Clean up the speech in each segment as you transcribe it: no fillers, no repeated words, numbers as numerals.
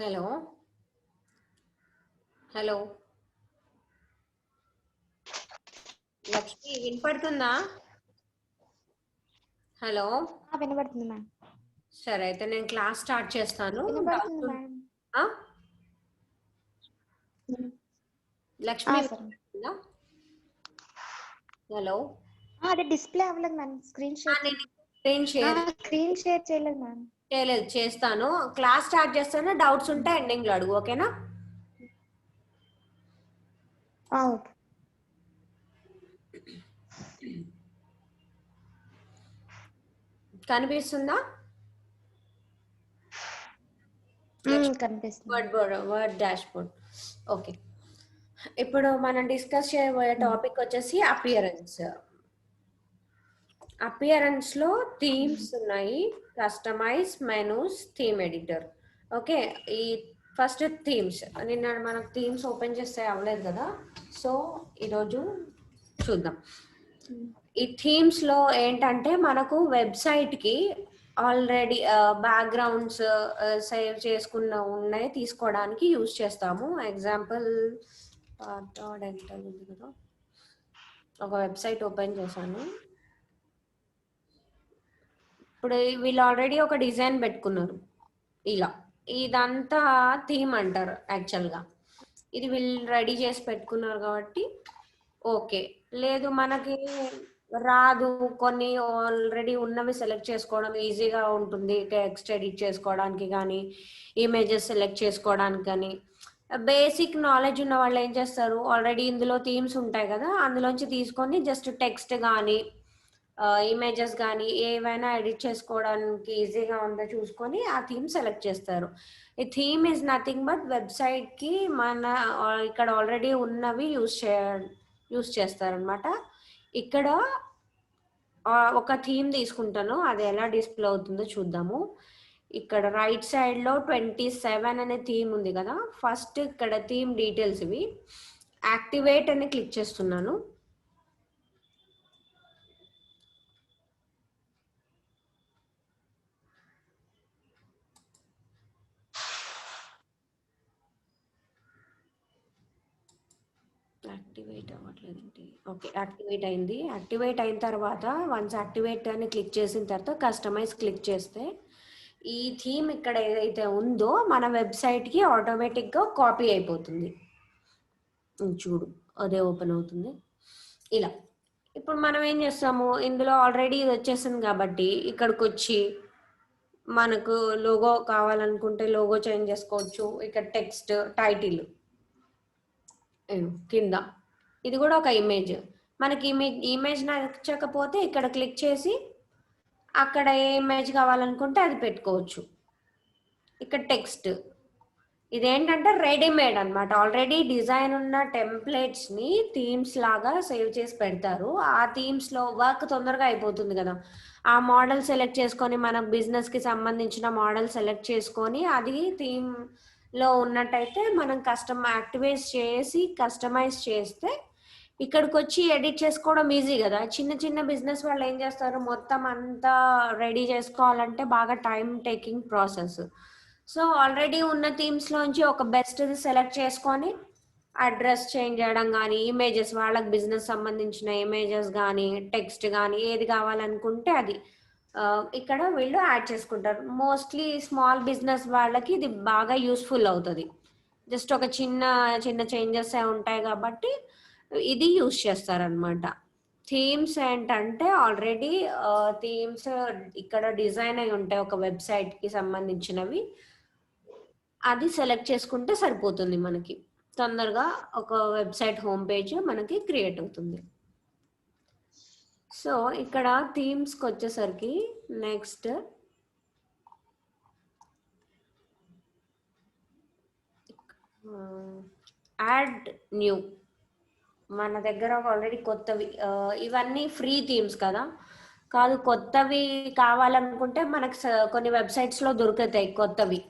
Hello hello Lakshmi వినపడుతుందా? Hello వినబడుతుంది ma'am. సరే అయితే నేను క్లాస్ స్టార్ట్ చేస్తాను. వినబడుతుంది మ్యామ్. లక్ష్మి సరే. వినపడుతుందా? హలో అది డిస్ప్లే అవ్వలేదు ma'am. Screen share screen share చేయలేదు మ్యామ్. చేయలేదు, చేస్తాను. క్లాస్ స్టార్ట్ చేస్తాను. డౌట్స్ ఉంటే ఎండింగ్ లో అడుగు, ఓకేనా? ఓకే. కనిపిస్తుందా? కనిపిస్తుంది. Word dash board. ఓకే, ఇప్పుడు మనం డిస్కస్ చేయబోయే టాపిక్ వచ్చేసి అపియరెన్స్ లో థీమ్స్ ఉన్నాయి, customise, menus, theme editor. Okay, ఈ ఫస్ట్ థీమ్స్. నిన్న మనకు థీమ్స్ ఓపెన్ చేస్తే అవ్వలేదు కదా, సో ఈరోజు చూద్దాం. ఈ థీమ్స్ లో ఏంటంటే మనకు వెబ్సైట్ కి ఆల్రెడీ బ్యాక్గ్రౌండ్స్ సేవ్ చేసుకున్న ఉన్నాయి తీసుకోవడానికి యూజ్ చేస్తాము. ఎగ్జాంపుల్ ఉంది కదా, ఒక వెబ్సైట్ ఓపెన్ చేశాను. ఇప్పుడు వీళ్ళు ఆల్రెడీ ఒక డిజైన్ పెట్టుకున్నారు. ఇలా ఇదంతా థీమ్ అంటారు యాక్చువల్గా. ఇది వీళ్ళు రెడీ చేసి పెట్టుకున్నారు కాబట్టి ఓకే. లేదు మనకి రాదు, కొన్ని ఆల్రెడీ ఉన్నవి సెలెక్ట్ చేసుకోవడం ఈజీగా ఉంటుంది, టెక్స్ట్ ఎడిట్ చేసుకోవడానికి కానీ ఇమేజెస్ సెలెక్ట్ చేసుకోవడానికి కానీ. బేసిక్ నాలెడ్జ్ ఉన్న వాళ్ళు ఏం చేస్తారు, ఆల్రెడీ ఇందులో థీమ్స్ ఉంటాయి కదా, అందులోంచి తీసుకొని జస్ట్ టెక్స్ట్ కానీ ఇమేజెస్ కానీ ఏవైనా ఎడిట్ చేసుకోవడానికి ఈజీగా ఉందో చూసుకొని ఆ థీమ్ సెలెక్ట్ చేస్తారు. ఈ థీమ్ ఈజ్ నథింగ్ బట్ వెబ్సైట్కి మన ఇక్కడ ఆల్రెడీ ఉన్నవి యూస్ చేస్తారనమాట. ఇక్కడ ఒక థీమ్ తీసుకుంటాను, అది ఎలా డిస్ప్లే అవుతుందో చూద్దాము. ఇక్కడ రైట్ సైడ్ లో 27 అనే థీమ్ ఉంది కదా, ఫస్ట్ ఇక్కడ థీమ్ డీటెయిల్స్ ఇవి. యాక్టివేట్ అని క్లిక్ చేస్తున్నాను. యాక్టివేట్ అవ్వట్లేదండి. ఓకే, యాక్టివేట్ అయింది. యాక్టివేట్ అయిన తర్వాత వన్స్ యాక్టివేట్ అని క్లిక్ చేసిన తర్వాత కస్టమైజ్ క్లిక్ చేస్తే ఈ థీమ్ ఇక్కడ ఏదైతే ఉందో మన వెబ్సైట్కి ఆటోమేటిక్గా కాపీ అయిపోతుంది. చూడు, అదే ఓపెన్ అవుతుంది ఇలా. ఇప్పుడు మనం ఏం చేస్తాము, ఇందులో ఆల్రెడీ ఇది వచ్చేసింది కాబట్టి ఇక్కడికి వచ్చి మనకు లోగో కావాలనుకుంటే లోగో చేంజ్ చేసుకోవచ్చు. ఇక్కడ టెక్స్ట్ టైటిల్ కింద ఇది కూడా ఒక ఇమేజ్. మనకి ఇమేజ్ నచ్చకపోతే ఇక్కడ క్లిక్ చేసి అక్కడ ఏ ఇమేజ్ కావాలనుకుంటే అది పెట్టుకోవచ్చు. ఇక్కడ టెక్స్ట్ ఇదేంటంటే రెడీమేడ్ అనమాట, ఆల్రెడీ డిజైన్ ఉన్న టెంప్లెట్స్ ని థీమ్స్ లాగా సేవ్ చేసి పెడతారు. ఆ థీమ్స్ లో వర్క్ తొందరగా అయిపోతుంది కదా, ఆ మోడల్ సెలెక్ట్ చేసుకొని మన బిజినెస్ కి సంబంధించిన మోడల్ సెలెక్ట్ చేసుకొని అది థీమ్ లో ఉన్నట్టయితే మనం యాక్టివేట్ చేసి కస్టమైజ్ చేస్తే ఇక్కడికి వచ్చి ఎడిట్ చేసుకోవడం ఈజీ కదా. చిన్న చిన్న బిజినెస్ వాళ్ళు ఏం చేస్తారు, మొత్తం అంతా రెడీ చేసుకోవాలంటే బాగా time taking process. So already ఉన్న థీమ్స్ లోంచి ఒక బెస్ట్ సెలెక్ట్ చేసుకొని అడ్రస్ చేంజ్ చేయడం కానీ, ఇమేజెస్ వాళ్ళకి బిజినెస్ సంబంధించిన ఇమేజెస్ కానీ టెక్స్ట్ కానీ ఏది కావాలనుకుంటే అది ఇక్కడ వీళ్ళు యాడ్ చేసుకుంటారు. మోస్ట్లీ స్మాల్ బిజినెస్ వాళ్ళకి ఇది బాగా యూస్ఫుల్ అవుతుంది. జస్ట్ ఒక చిన్న చిన్న చేంజెస్ ఉంటాయి కాబట్టి ఇది యూస్ చేస్తారనమాట. థీమ్స్ ఏంటంటే ఆల్రెడీ థీమ్స్ ఇక్కడ డిజైన్ అయి ఉంటాయి ఒక వెబ్సైట్కి సంబంధించినవి, అది సెలెక్ట్ చేసుకుంటే సరిపోతుంది. మనకి తొందరగా ఒక వెబ్సైట్ హోమ్ పేజ్ మనకి క్రియేట్ అవుతుంది. సో ఇక్కడ థీమ్స్కి వచ్చేసరికి నెక్స్ట్ యాడ్ న్యూ. మన దగ్గర ఆల్రెడీ కొత్తవి ఇవన్నీ ఫ్రీ థీమ్స్ కదా, కాదు కొత్తవి కావాలనుకుంటే మనకు కొన్ని వెబ్సైట్స్లో దొరుకుతాయి కొత్తవి.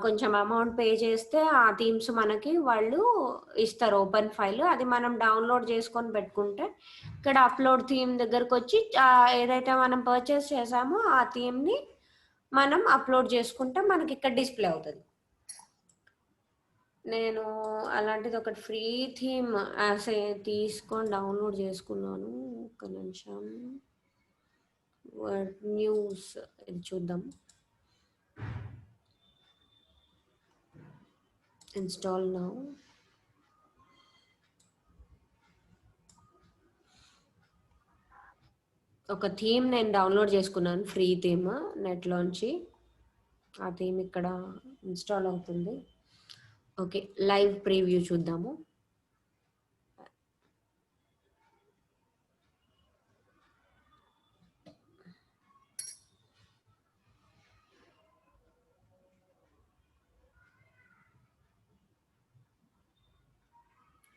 కొంచెం అమౌంట్ పే చేస్తే ఆ థీమ్స్ మనకి వాళ్ళు ఇస్తారు ఓపెన్ ఫైల్, అది మనం డౌన్లోడ్ చేసుకొని పెట్టుకుంటే ఇక్కడ అప్లోడ్ థీమ్ దగ్గరకు వచ్చి ఏదైతే మనం పర్చేస్ చేసామో ఆ థీమ్ని మనం అప్లోడ్ చేసుకుంటే మనకి ఇక్కడ డిస్ప్లే అవుతుంది. నేను అలాంటిది ఒకటి ఫ్రీ థీమ్ తీసుకొని డౌన్లోడ్ చేసుకున్నాను. ఒక నిమిషం. వర్డ్ న్యూస్ ఇది చూద్దాం. Install now. ఒక థీమ్ నేను డౌన్లోడ్ చేసుకున్నాను, ఫ్రీ థీమ్ నెట్లోంచి. ఆ థీమ్ ఇక్కడ ఇన్స్టాల్ అవుతుంది. ఓకే, లైవ్ ప్రీవ్యూ చూద్దాము.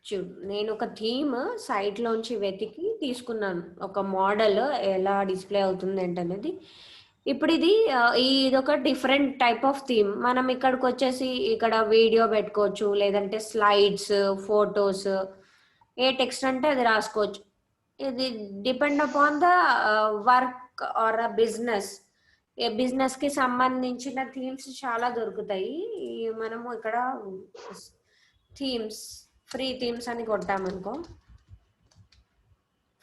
చూడు, నేను ఒక థీమ్ సైట్లోంచి వెతికి తీసుకున్నాను. ఒక మోడల్ ఎలా డిస్ప్లే అవుతుంది ఏంటనేది. ఇప్పుడు ఇది ఒక డిఫరెంట్ టైప్ ఆఫ్ థీమ్. మనం ఇక్కడికి వచ్చేసి ఇక్కడ వీడియో పెట్టుకోవచ్చు, లేదంటే స్లైడ్స్, ఫొటోస్, ఏ టెక్స్ట్ అంటే అది రాసుకోవచ్చు. ఇది depend upon the work or a business. A business కి సంబంధించిన థీమ్స్ చాలా దొరుకుతాయి. మనము ఇక్కడ థీమ్స్, ఫ్రీ థీమ్స్ అని కొట్టామనుకో,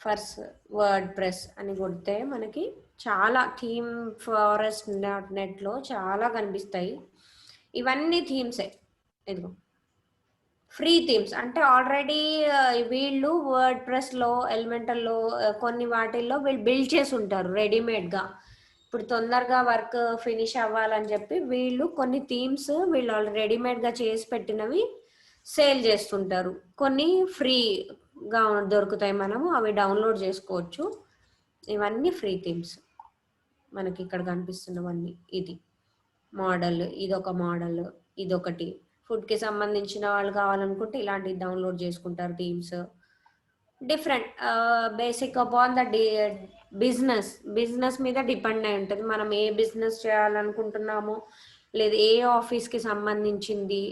ఫస్ట్ వర్డ్ ప్రెస్ అని కొడితే మనకి చాలా థీమ్ ఫారెస్ట్ నెట్లో చాలా కనిపిస్తాయి. ఇవన్నీ థీమ్సే. ఇదిగో ఫ్రీ థీమ్స్ అంటే ఆల్రెడీ వీళ్ళు వర్డ్ ప్రెస్లో, ఎలిమెంటల్లో కొన్ని వాటిల్లో వీళ్ళు బిల్డ్ చేసి ఉంటారు రెడీమేడ్గా. ఇప్పుడు తొందరగా వర్క్ ఫినిష్ అవ్వాలని చెప్పి వీళ్ళు కొన్ని థీమ్స్ వీళ్ళు రెడీమేడ్గా చేసి పెట్టినవి సేల్ చేస్తుంటారు. కొన్ని ఫ్రీగా దొరుకుతాయి, మనము అవి డౌన్లోడ్ చేసుకోవచ్చు. ఇవన్నీ ఫ్రీ థీమ్స్ మనకి ఇక్కడ కనిపిస్తున్నవన్నీ. ఇది మోడల్, ఇదొక మోడల్, ఇదొకటి. ఫుడ్కి సంబంధించిన వాళ్ళు కావాలనుకుంటే ఇలాంటివి డౌన్లోడ్ చేసుకుంటారు themes. Different basic upon the business మీద డిపెండ్ అయి ఉంటుంది. మనం ఏ బిజినెస్ చేయాలనుకుంటున్నామో, లేదా ఏ ఆఫీస్కి సంబంధించింది,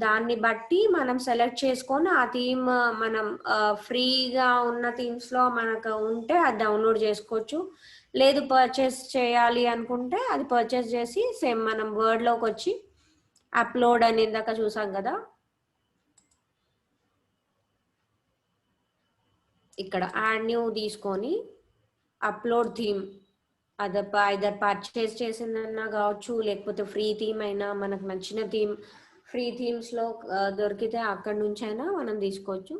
దాన్ని బట్టి మనం సెలెక్ట్ చేసుకొని ఆ థీమ్ మనం ఫ్రీగా ఉన్న థీమ్స్లో మనకు ఉంటే అది డౌన్లోడ్ చేసుకోవచ్చు. లేదు పర్చేస్ చేయాలి అనుకుంటే అది పర్చేస్ చేసి సేమ్ మనం వర్డ్లోకి వచ్చి అప్లోడ్ అని ఇందాక చూసాం కదా, ఇక్కడ యాడ్ న్యూ తీసుకొని అప్లోడ్ థీమ్, ఐదర్ పర్చేస్ చేసిందన్నా కావచ్చు, లేకపోతే ఫ్రీ థీమ్ అయినా మనకు నచ్చిన థీమ్ ఫ్రీ థీమ్స్లో దొరికితే అక్కడి నుంచి అయినా మనం తీసుకోవచ్చు.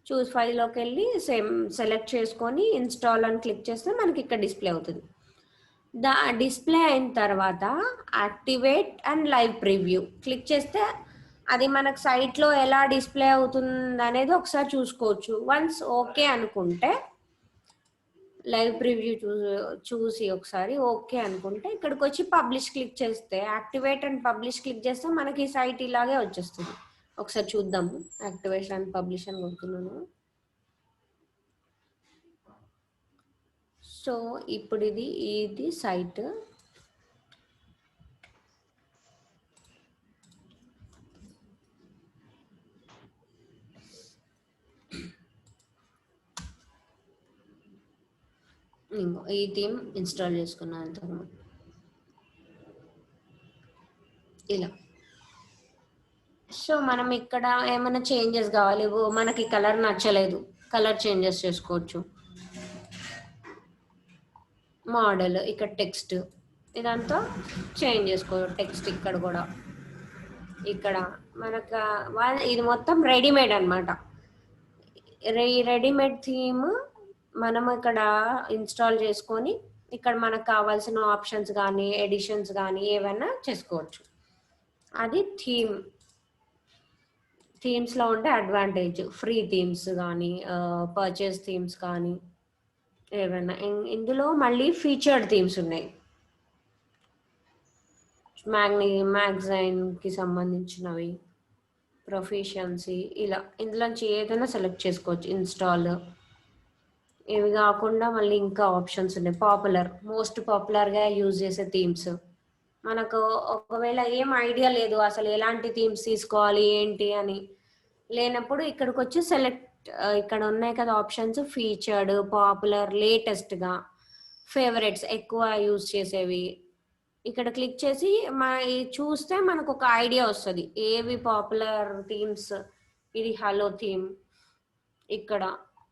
చూస్ ఫైల్లోకి వెళ్ళి సేమ్ సెలెక్ట్ చేసుకొని ఇన్స్టాల్ అని క్లిక్ చేస్తే మనకి ఇక్కడ డిస్ప్లే అవుతుంది. డిస్ప్లే అయిన తర్వాత activate and live preview click చేస్తే అది మనకు సైట్లో ఎలా డిస్ప్లే అవుతుంది అనేది ఒకసారి చూసుకోవచ్చు. వన్స్ ఓకే అనుకుంటే లైవ్ ప్రివ్యూ చూసి ఒకసారి ఓకే అనుకుంటే ఇక్కడికి వచ్చి పబ్లిష్ క్లిక్ చేస్తే, యాక్టివేట్ అండ్ పబ్లిష్ క్లిక్ చేస్తే మనకి సైట్ ఇలాగే వచ్చేస్తుంది. ఒకసారి చూద్దాము. యాక్టివేషన్ అండ్ పబ్లిష్ అని కొడుతున్నాను. సో ఇప్పుడు ఇది సైట్. ఈ థీమ్ ఇన్స్టాల్ చేసుకున్నాను అంతకు ఇలా. సో మనం ఇక్కడ ఏమైనా చేంజెస్ కావాలి, మనకి కలర్ నచ్చలేదు, కలర్ చేంజెస్ చేసుకోవచ్చు. మోడల్, ఇక్కడ టెక్స్ట్, ఇదంతా చేంజ్ చేసుకోవచ్చు. టెక్స్ట్ ఇక్కడ కూడా, ఇక్కడ మనకు ఇది మొత్తం రెడీమేడ్ అనమాట. రెడీమేడ్ థీమ్ మనం ఇక్కడ ఇన్స్టాల్ చేసుకొని ఇక్కడ మనకు కావాల్సిన ఆప్షన్స్ కానీ ఎడిషన్స్ కానీ ఏవైనా చేసుకోవచ్చు. అది థీమ్స్లో ఉండే అడ్వాంటేజ్. ఫ్రీ థీమ్స్ కానీ పర్చేస్ థీమ్స్ కానీ ఏవైనా. ఇందులో మళ్ళీ ఫీచర్డ్ థీమ్స్ ఉన్నాయి. మ్యాగజైన్కి సంబంధించినవి, ప్రొఫిషియన్సీ, ఇలా ఇందులోంచి ఏదైనా సెలెక్ట్ చేసుకోవచ్చు. ఇన్స్టాల్, ఇవి కాకుండా మళ్ళీ ఇంకా ఆప్షన్స్ ఉన్నాయి. మోస్ట్ పాపులర్గా యూజ్ చేసే థీమ్స్. మనకు ఒకవేళ ఏం ఐడియా లేదు అసలు ఎలాంటి థీమ్స్ తీసుకోవాలి ఏంటి అని లేనప్పుడు ఇక్కడికి వచ్చి సెలెక్ట్, ఇక్కడ ఉన్నాయి కదా ఆప్షన్స్, ఫీచర్డ్, పాపులర్, లేటెస్ట్గా, ఫేవరెట్స్ ఎక్కువ యూజ్ చేసేవి, ఇక్కడ క్లిక్ చేసి చూస్తే మనకు ఒక ఐడియా వస్తుంది ఏవి పాపులర్ థీమ్స్. ఇది హలో థీమ్, ఇక్కడ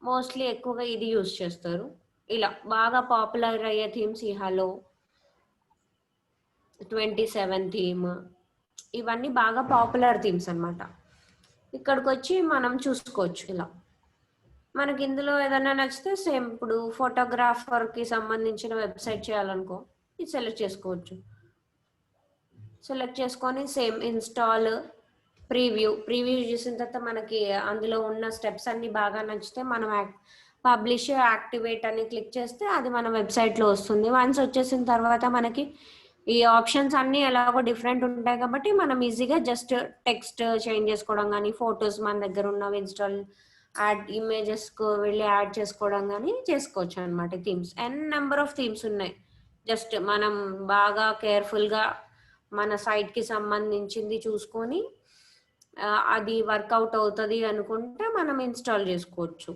మోస్ట్లీ ఎక్కువగా ఇది యూజ్ చేస్తారు. ఇలా బాగా పాపులర్ అయ్యే థీమ్స్ ఈ హలో 27 థీమ్, ఇవన్నీ బాగా పాపులర్ థీమ్స్ అన్నమాట. ఇక్కడికి వచ్చి మనం చూసుకోవచ్చు. ఇలా మనకి ఇందులో ఏదైనా నచ్చితే సేమ్ ఇప్పుడు ఫోటోగ్రాఫర్కి సంబంధించిన వెబ్సైట్ చేయాలనుకో ఇది సెలెక్ట్ చేసుకోవచ్చు. సెలెక్ట్ చేసుకొని సేమ్ ఇన్స్టాల్, ప్రీవ్యూ చేసిన తర్వాత మనకి అందులో ఉన్న స్టెప్స్ అన్ని బాగా నచ్చితే మనం పబ్లిష్, యాక్టివేట్ అని క్లిక్ చేస్తే అది మన వెబ్సైట్లో వస్తుంది. వన్స్ వచ్చేసిన తర్వాత మనకి ఈ ఆప్షన్స్ అన్నీ ఎలాగో డిఫరెంట్ ఉంటాయి కాబట్టి మనం ఈజీగా జస్ట్ టెక్స్ట్ చేంజ్ చేసుకోవడం కానీ, ఫొటోస్ మన దగ్గర ఉన్నవి ఇన్స్టాల్ ఇమేజెస్కు వెళ్ళి యాడ్ చేసుకోవడం కానీ చేసుకోవచ్చు అనమాట. థీమ్స్ నెంబర్ ఆఫ్ థీమ్స్ ఉన్నాయి. జస్ట్ మనం బాగా కేర్ఫుల్గా మన సైట్కి సంబంధించింది చూసుకొని అది వర్కౌట్ అవుతుంది అనుకుంటే మనం ఇన్స్టాల్ చేసుకోవచ్చు.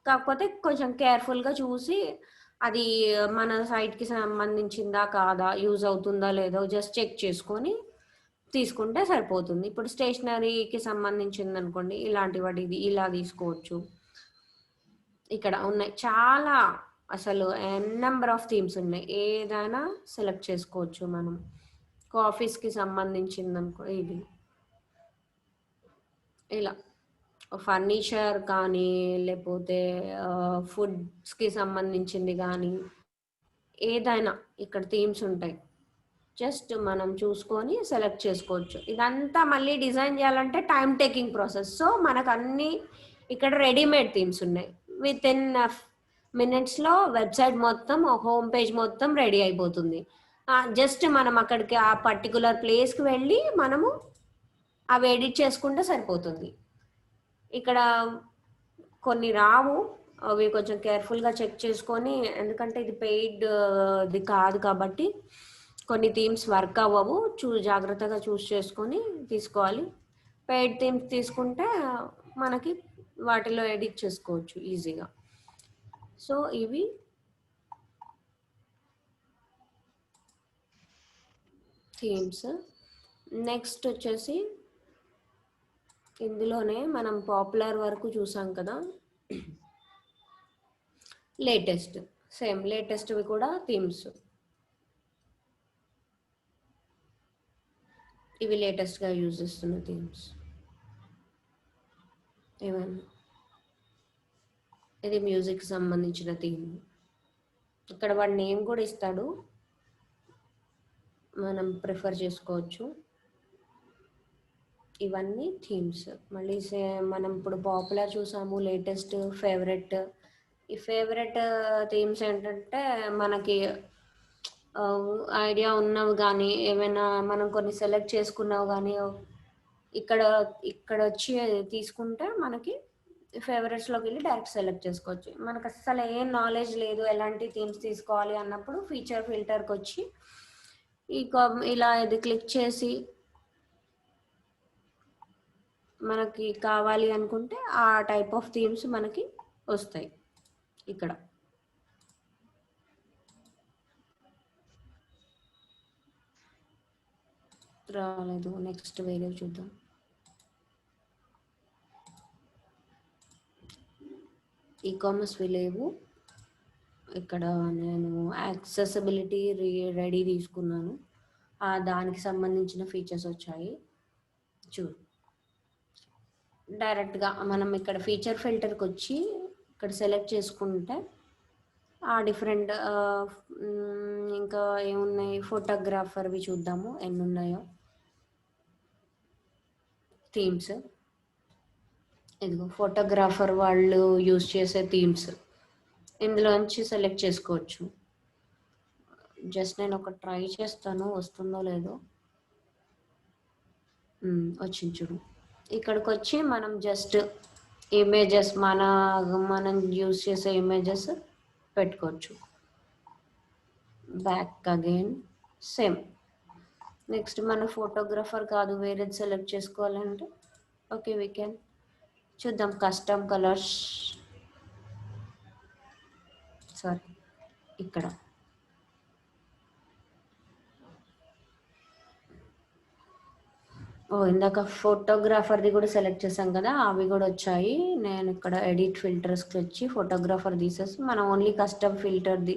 కాకపోతే కొంచెం కేర్ఫుల్గా చూసి అది మన సైట్కి సంబంధించిందా కాదా, యూజ్ అవుతుందా లేదో జస్ట్ చెక్ చేసుకొని తీసుకుంటే సరిపోతుంది. ఇప్పుడు స్టేషనరీకి సంబంధించింది అనుకోండి, ఇలాంటి వాటి ఇది ఇలా తీసుకోవచ్చు. ఇక్కడ ఉన్నాయి చాలా, అసలు నెంబర్ ఆఫ్ థీమ్స్ ఉన్నాయి. ఏదైనా సెలెక్ట్ చేసుకోవచ్చు మనం. కాఫీస్కి సంబంధించింది అనుకో ఇది ఇలా, ఫర్నిచర్ కానీ లేకపోతే ఫుడ్స్కి సంబంధించింది కానీ ఏదైనా ఇక్కడ థీమ్స్ ఉంటాయి. జస్ట్ మనం చూసుకొని సెలెక్ట్ చేసుకోవచ్చు. ఇదంతా మళ్ళీ డిజైన్ చేయాలంటే టైం టేకింగ్ ప్రాసెస్. సో మనకు అన్ని ఇక్కడ రెడీమేడ్ థీమ్స్ ఉన్నాయి. విత్ ఇన్ మినిట్స్లో వెబ్సైట్ మొత్తం, హోమ్ పేజ్ మొత్తం రెడీ అయిపోతుంది. జస్ట్ మనం అక్కడికి ఆ పర్టికులర్ ప్లేస్కి వెళ్ళి మనము అవి ఎడిట్ చేసుకుంటే సరిపోతుంది. ఇక్కడ కొన్ని రావు, అవి కొంచెం కేర్ఫుల్గా చెక్ చేసుకొని, ఎందుకంటే ఇది పెయిడ్ ఇది కాదు కాబట్టి కొన్ని థీమ్స్ వర్క్ అవ్వవు, జాగ్రత్తగా చూస్ చేసుకొని తీసుకోవాలి. పెయిడ్ థీమ్స్ తీసుకుంటే మనకి వాటిలో ఎడిట్ చేసుకోవచ్చు ఈజీగా. సో ఇవి థీమ్స్. నెక్స్ట్ వచ్చేసి ఇందులోనే మనం పాపులర్ వరకు చూసాం కదా, లేటెస్ట్. సేమ్ లేటెస్ట్వి కూడా థీమ్స్. ఇవి లేటెస్ట్గా యూజ్ చేస్తున్న థీమ్స్ ఏమన్నా. ఇది మ్యూజిక్ సంబంధించిన థీమ్. ఇక్కడ వాడి నేమ్ కూడా ఇస్తాడు, మనం ప్రిఫర్ చేసుకోవచ్చు. ఇవన్నీ థీమ్స్. మళ్ళీ మనం ఇప్పుడు పాపులర్ చూసాము, లేటెస్ట్, ఫేవరెట్. ఈ ఫేవరెట్ థీమ్స్ ఏంటంటే మనకి ఐడియా ఉన్నవి కానీ, ఏమైనా మనం కొన్ని సెలెక్ట్ చేసుకున్నావు కానీ ఇక్కడ వచ్చి తీసుకుంటే మనకి ఫేవరెట్స్లోకి వెళ్ళి డైరెక్ట్ సెలెక్ట్ చేసుకోవచ్చు. మనకు అసలు ఏం నాలెడ్జ్ లేదు ఎలాంటి థీమ్స్ తీసుకోవాలి అన్నప్పుడు ఫీచర్ ఫిల్టర్కి వచ్చి ఇలా ఇది క్లిక్ చేసి మనకి కావాలి అనుకుంటే ఆ టైప్ ఆఫ్ థీమ్స్ మనకి వస్తాయి. ఇక్కడ రాలేదు, నెక్స్ట్ వేరే చూద్దాం. ఈకామర్స్ లేవు. ఇక్కడ నేను యాక్సెసిబిలిటీ రెడీ తీసుకున్నాను, దానికి సంబంధించిన ఫీచర్స్ వచ్చాయి. చూడు, డైరెక్ట్గా మనం ఇక్కడ ఫీచర్ ఫిల్టర్కి వచ్చి ఇక్కడ సెలెక్ట్ చేసుకుంటే డిఫరెంట్ ఇంకా ఏమున్నాయి, ఫోటోగ్రాఫర్వి చూద్దాము ఎన్ని ఉన్నాయో థీమ్స్. ఇదిగో ఫోటోగ్రాఫర్ వాళ్ళు యూజ్ చేసే థీమ్స్ ఇందులోంచి సెలెక్ట్ చేసుకోవచ్చు. జస్ట్ నేను ఒక ట్రై చేస్తాను, వస్తుందో లేదో. వచ్చింది చూడు. ఇక్కడికి వచ్చి మనం జస్ట్ ఇమేజెస్ మనం యూజ్ చేసే ఇమేజెస్ పెట్టుకోవచ్చు. Back again same. నెక్స్ట్ మన ఫోటోగ్రాఫర్ కాదు, వేరేది సెలెక్ట్ చేసుకోవాలంటే ఓకే వీ కెన్. చూద్దాం కస్టమ్ కలర్స్. సారీ, ఇక్కడ ఇందాక ఫోటోగ్రాఫర్ది కూడా సెలెక్ట్ చేసాం కదా, అవి కూడా వచ్చాయి. నేను ఇక్కడ ఎడిట్ ఫిల్టర్స్కి వచ్చి ఫోటోగ్రాఫర్ తీసేసి మనం ఓన్లీ కస్టమ్ ఫిల్టర్ది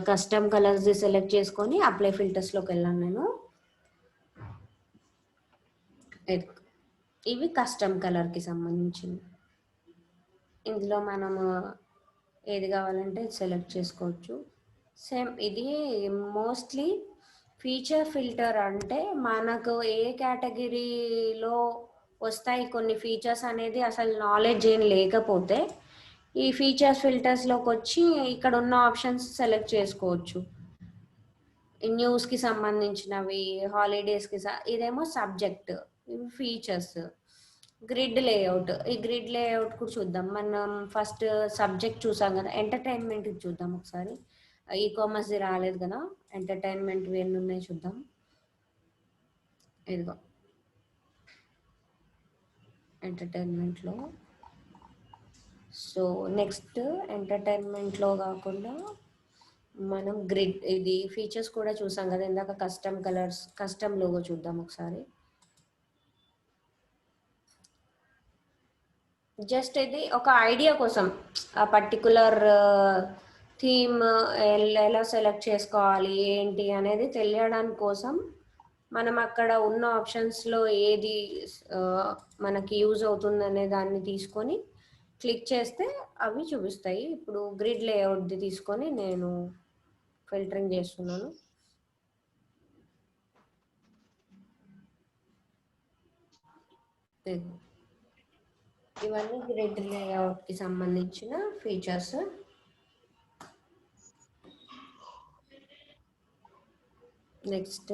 కస్టమ్ కలర్స్ది సెలెక్ట్ చేసుకొని అప్లై ఫిల్టర్స్లోకి వెళ్ళాను నేను. ఇవి కస్టమ్ కలర్కి సంబంధించింది. ఇందులో మనము ఏది కావాలంటే సెలెక్ట్ చేసుకోవచ్చు. సేమ్ ఇది మోస్ట్లీ ఫీచర్ ఫిల్టర్ అంటే మనకు ఏ కేటగిరీలో వస్తాయి కొన్ని ఫీచర్స్ అనేది అసలు నాలెడ్జ్ ఏం లేకపోతే ఈ ఫీచర్స్ ఫిల్టర్స్లోకి వచ్చి ఇక్కడ ఉన్న ఆప్షన్స్ సెలెక్ట్ చేసుకోవచ్చు. న్యూస్కి సంబంధించినవి, హాలిడేస్కి ఇదేమో సబ్జెక్ట్, ఇవి ఫీచర్స్. గ్రిడ్ లేఅవుట్, ఈ గ్రిడ్ లేఅవుట్ కూడా చూద్దాం. మనం ఫస్ట్ సబ్జెక్ట్ చూసాం కదా, ఎంటర్టైన్మెంట్కి చూద్దాం ఒకసారి. ఈ కామర్స్ది రాలేదు కదా, ఎంటర్టైన్మెంట్ ఎన్ని ఉన్నాయి చూద్దాం. ఇదిగో ఎంటర్టైన్మెంట్లో. సో నెక్స్ట్ ఎంటర్టైన్మెంట్లో కాకుండా మనం గ్రిడ్ ఇది ఫీచర్స్ కూడా చూసాం కదా ఇందాక, కస్టమ్ కలర్స్, కస్టమ్ లోగో చూద్దాం ఒకసారి. జస్ట్ ఇది ఒక ఐడియా కోసం, ఆ పర్టికులర్ థీమ్ ఎలా సెలెక్ట్ చేసుకోవాలి ఏంటి అనేది తెలియడానికి కోసం మనం అక్కడ ఉన్న ఆప్షన్స్లో ఏది మనకి యూజ్ అవుతుంది అనే దాన్ని తీసుకొని క్లిక్ చేస్తే అవి చూపిస్తాయి. ఇప్పుడు గ్రిడ్ లేఅవుట్ది తీసుకొని నేను ఫిల్టరింగ్ చేస్తున్నాను. ఇవన్నీ గ్రిడ్ లేఅవుట్కి సంబంధించిన ఫీచర్స్. నెక్స్ట్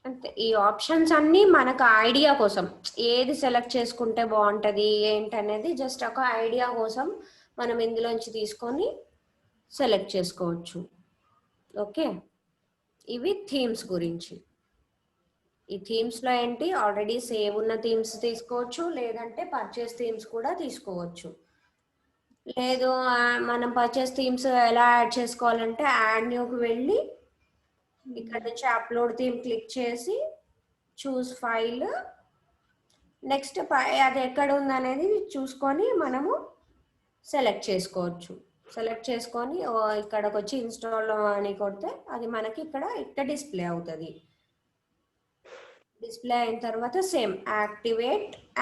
అంతే, ఈ ఆప్షన్స్ అన్నీ మనకు ఐడియా కోసం ఏది సెలెక్ట్ చేసుకుంటే బాగుంటుంది ఏంటనేది జస్ట్ ఒక ఐడియా కోసం మనం ఇందులోంచి తీసుకొని సెలెక్ట్ చేసుకోవచ్చు. ఓకే, ఇవి థీమ్స్ గురించి. ఈ థీమ్స్లో ఏంటి, ఆల్రెడీ సేవ్ ఉన్న థీమ్స్ తీసుకోవచ్చు, లేదంటే పర్చేస్ థీమ్స్ కూడా తీసుకోవచ్చు. లేదు మనం పర్చేస్ థీమ్స్ ఎలా యాడ్ చేసుకోవాలంటే యాడ్ న్యూకి వెళ్ళి ఇక్కడ నుంచి అప్లోడ్ థీమ్ క్లిక్ చేసి చూస్ ఫైల్, నెక్స్ట్ అది ఎక్కడ ఉంది అనేది చూసుకొని మనము సెలెక్ట్ చేసుకోవచ్చు. సెలెక్ట్ చేసుకొని ఇక్కడికి వచ్చి ఇన్స్టాల్ అని కొడితే అది మనకి ఇక్కడ డిస్ప్లే అవుతుంది. డిస్ప్లే అయిన తర్వాత సేమ్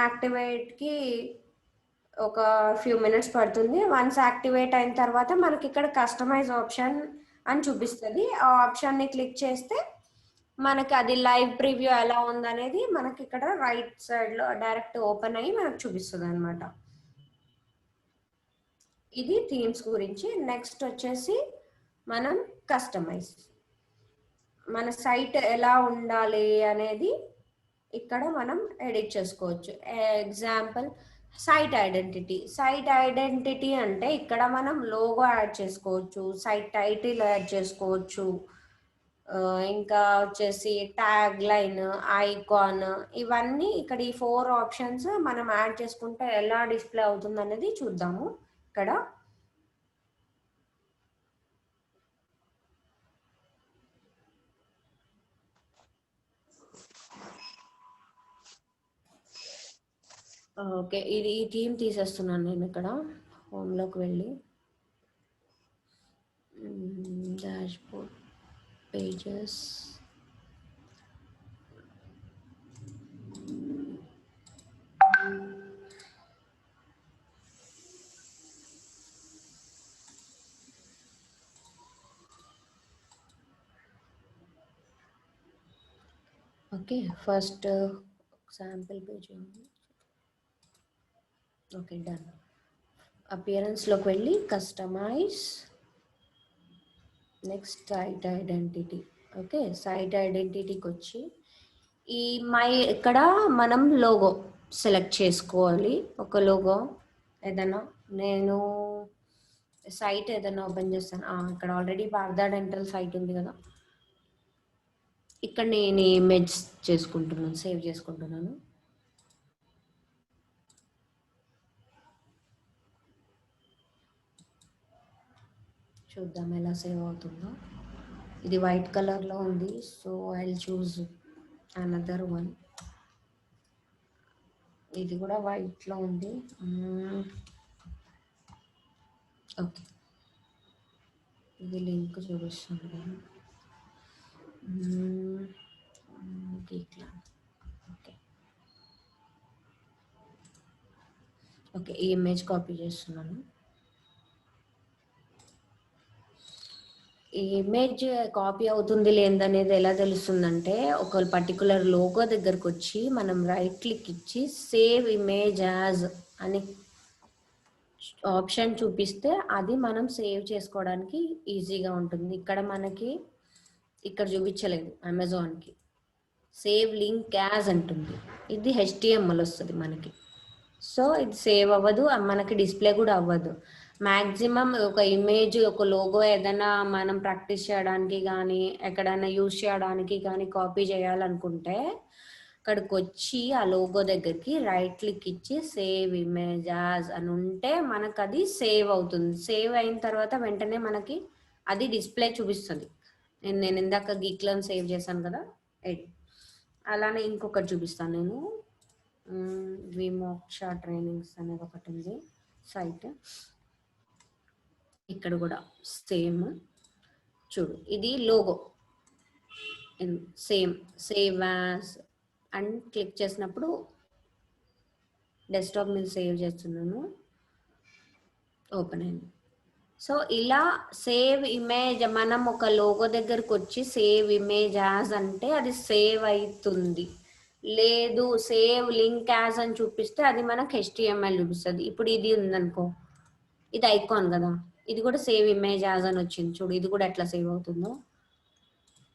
యాక్టివేట్కి ఒక ఫ్యూ మినిట్స్ పడుతుంది. వన్స్ యాక్టివేట్ అయిన తర్వాత మనకి ఇక్కడ కస్టమైజ్ ఆప్షన్ అని చూపిస్తుంది. ఆ ఆప్షన్ని క్లిక్ చేస్తే మనకి అది లైవ్ ప్రివ్యూ ఎలా ఉందనేది మనకి ఇక్కడ రైట్ సైడ్లో డైరెక్ట్ ఓపెన్ అయ్యి మనకు చూపిస్తుంది అనమాట. ఇది థీమ్స్ గురించి. నెక్స్ట్ వచ్చేసి మనం కస్టమైజ్, మన సైట్ ఎలా ఉండాలి అనేది ఇక్కడ మనం ఎడిట్ చేసుకోవచ్చు. ఎగ్జాంపుల్ సైట్ ఐడెంటిటీ అంటే ఇక్కడ మనం లోగో యాడ్ చేసుకోవచ్చు, సైట్ టైటిల్ యాడ్ చేసుకోవచ్చు, ఇంకా వచ్చేసి ట్యాగ్ లైన్, ఐకాన్, ఇవన్నీ ఇక్కడ ఈ 4 ఆప్షన్స్ మనం యాడ్ చేసుకుంటే ఎలా డిస్ప్లే అవుతుంది అనేది చూద్దాము. ఇక్కడ ఓకే, ఇది ఈ థీమ్ తీసేస్తున్నాను నేను. ఇక్కడ హోమ్లోకి వెళ్ళి dashboard pages, okay first sample page ఉంది. Okay done. అపియరెన్స్లోకి వెళ్ళి customise, next site identity. Okay, site ఐడెంటిటీకి వచ్చి ఇక్కడ మనం లోగో సెలెక్ట్ చేసుకోవాలి. ఒక లోగో ఏదైనా, నేను సైట్ ఏదైనా ఓపెన్ చేస్తాను. ఇక్కడ ఆల్రెడీ పార్థా డెంటల్ సైట్ ఉంది కదా, ఇక్కడ నేను ఇమేజ్ చేసుకుంటున్నాను, సేవ్ చేసుకుంటున్నాను. చూద్దాం ఎలా సేవ్ అవుతుందో. ఇది వైట్ కలర్లో ఉంది, so I will choose another one. ఇది కూడా వైట్ లో ఉంది. ఓకే, ఇది లింక్ చూపిస్తుంది. ఇట్లా ఓకే ఓకే, ఈ ఇమేజ్ కాపీ చేస్తున్నాను. ఈ ఇమేజ్ కాపీ అవుతుంది లేదనేది ఎలా తెలుస్తుందంటే, ఒక పర్టికులర్ లోగో దగ్గరకు వచ్చి మనం రైట్ క్లిక్ ఇచ్చి సేవ్ ఇమేజ్ యాజ్ అని ఆప్షన్ చూపిస్తే అది మనం సేవ్ చేసుకోవడానికి ఈజీగా ఉంటుంది. ఇక్కడ మనకి ఇక్కడ చూపించలేదు అమెజాన్కి, సేవ్ లింక్ యాజ్ అంటుంది. ఇది HTML వస్తుంది మనకి. సో ఇది సేవ్ అవ్వదు, మనకి డిస్ప్లే కూడా అవ్వదు. మ్యాక్సిమం ఒక ఇమేజ్, ఒక లోగో ఏదైనా మనం ప్రాక్టీస్ చేయడానికి కానీ ఎక్కడైనా యూజ్ చేయడానికి కానీ కాపీ చేయాలనుకుంటే అక్కడికి వచ్చి ఆ లోగో దగ్గరికి రైట్ క్లిక్ ఇచ్చి సేవ్ ఇమేజ్ యాజ్ అని ఉంటే మనకు అది సేవ్ అవుతుంది. సేవ్ అయిన తర్వాత వెంటనే మనకి అది డిస్ప్లే చూపిస్తుంది. నేను ఇందాక గీక్లను సేవ్ చేశాను కదా, అలానే ఇంకొకటి చూపిస్తాను నేను. విమోక్ష ట్రైనింగ్స్ అనేది ఒకటి ఉంది సైట్. ఇక్కడ కూడా సేమ్ చూడు, ఇది logo same save as and click చేసినప్పుడు డెస్క్టాప్ మీద సేవ్ చేస్తున్నాను, ఓపెన్ అయింది. సో ఇలా సేవ్ ఇమేజ్, మనం ఒక లోగో దగ్గరకు వచ్చి సేవ్ ఇమేజ్ యాజ్ అంటే అది సేవ్ అవుతుంది. లేదు సేవ్ లింక్ యాజ్ అని చూపిస్తే అది మనకు HTML చూపిస్తుంది. ఇప్పుడు ఇది ఉందనుకో, ఇది ఐకాన్ కదా, ఇది కూడా సేవ్ ఇమేజ్ యాజ్ అని వచ్చింది చూడు, ఇది కూడా ఎట్లా సేవ్ అవుతుందో.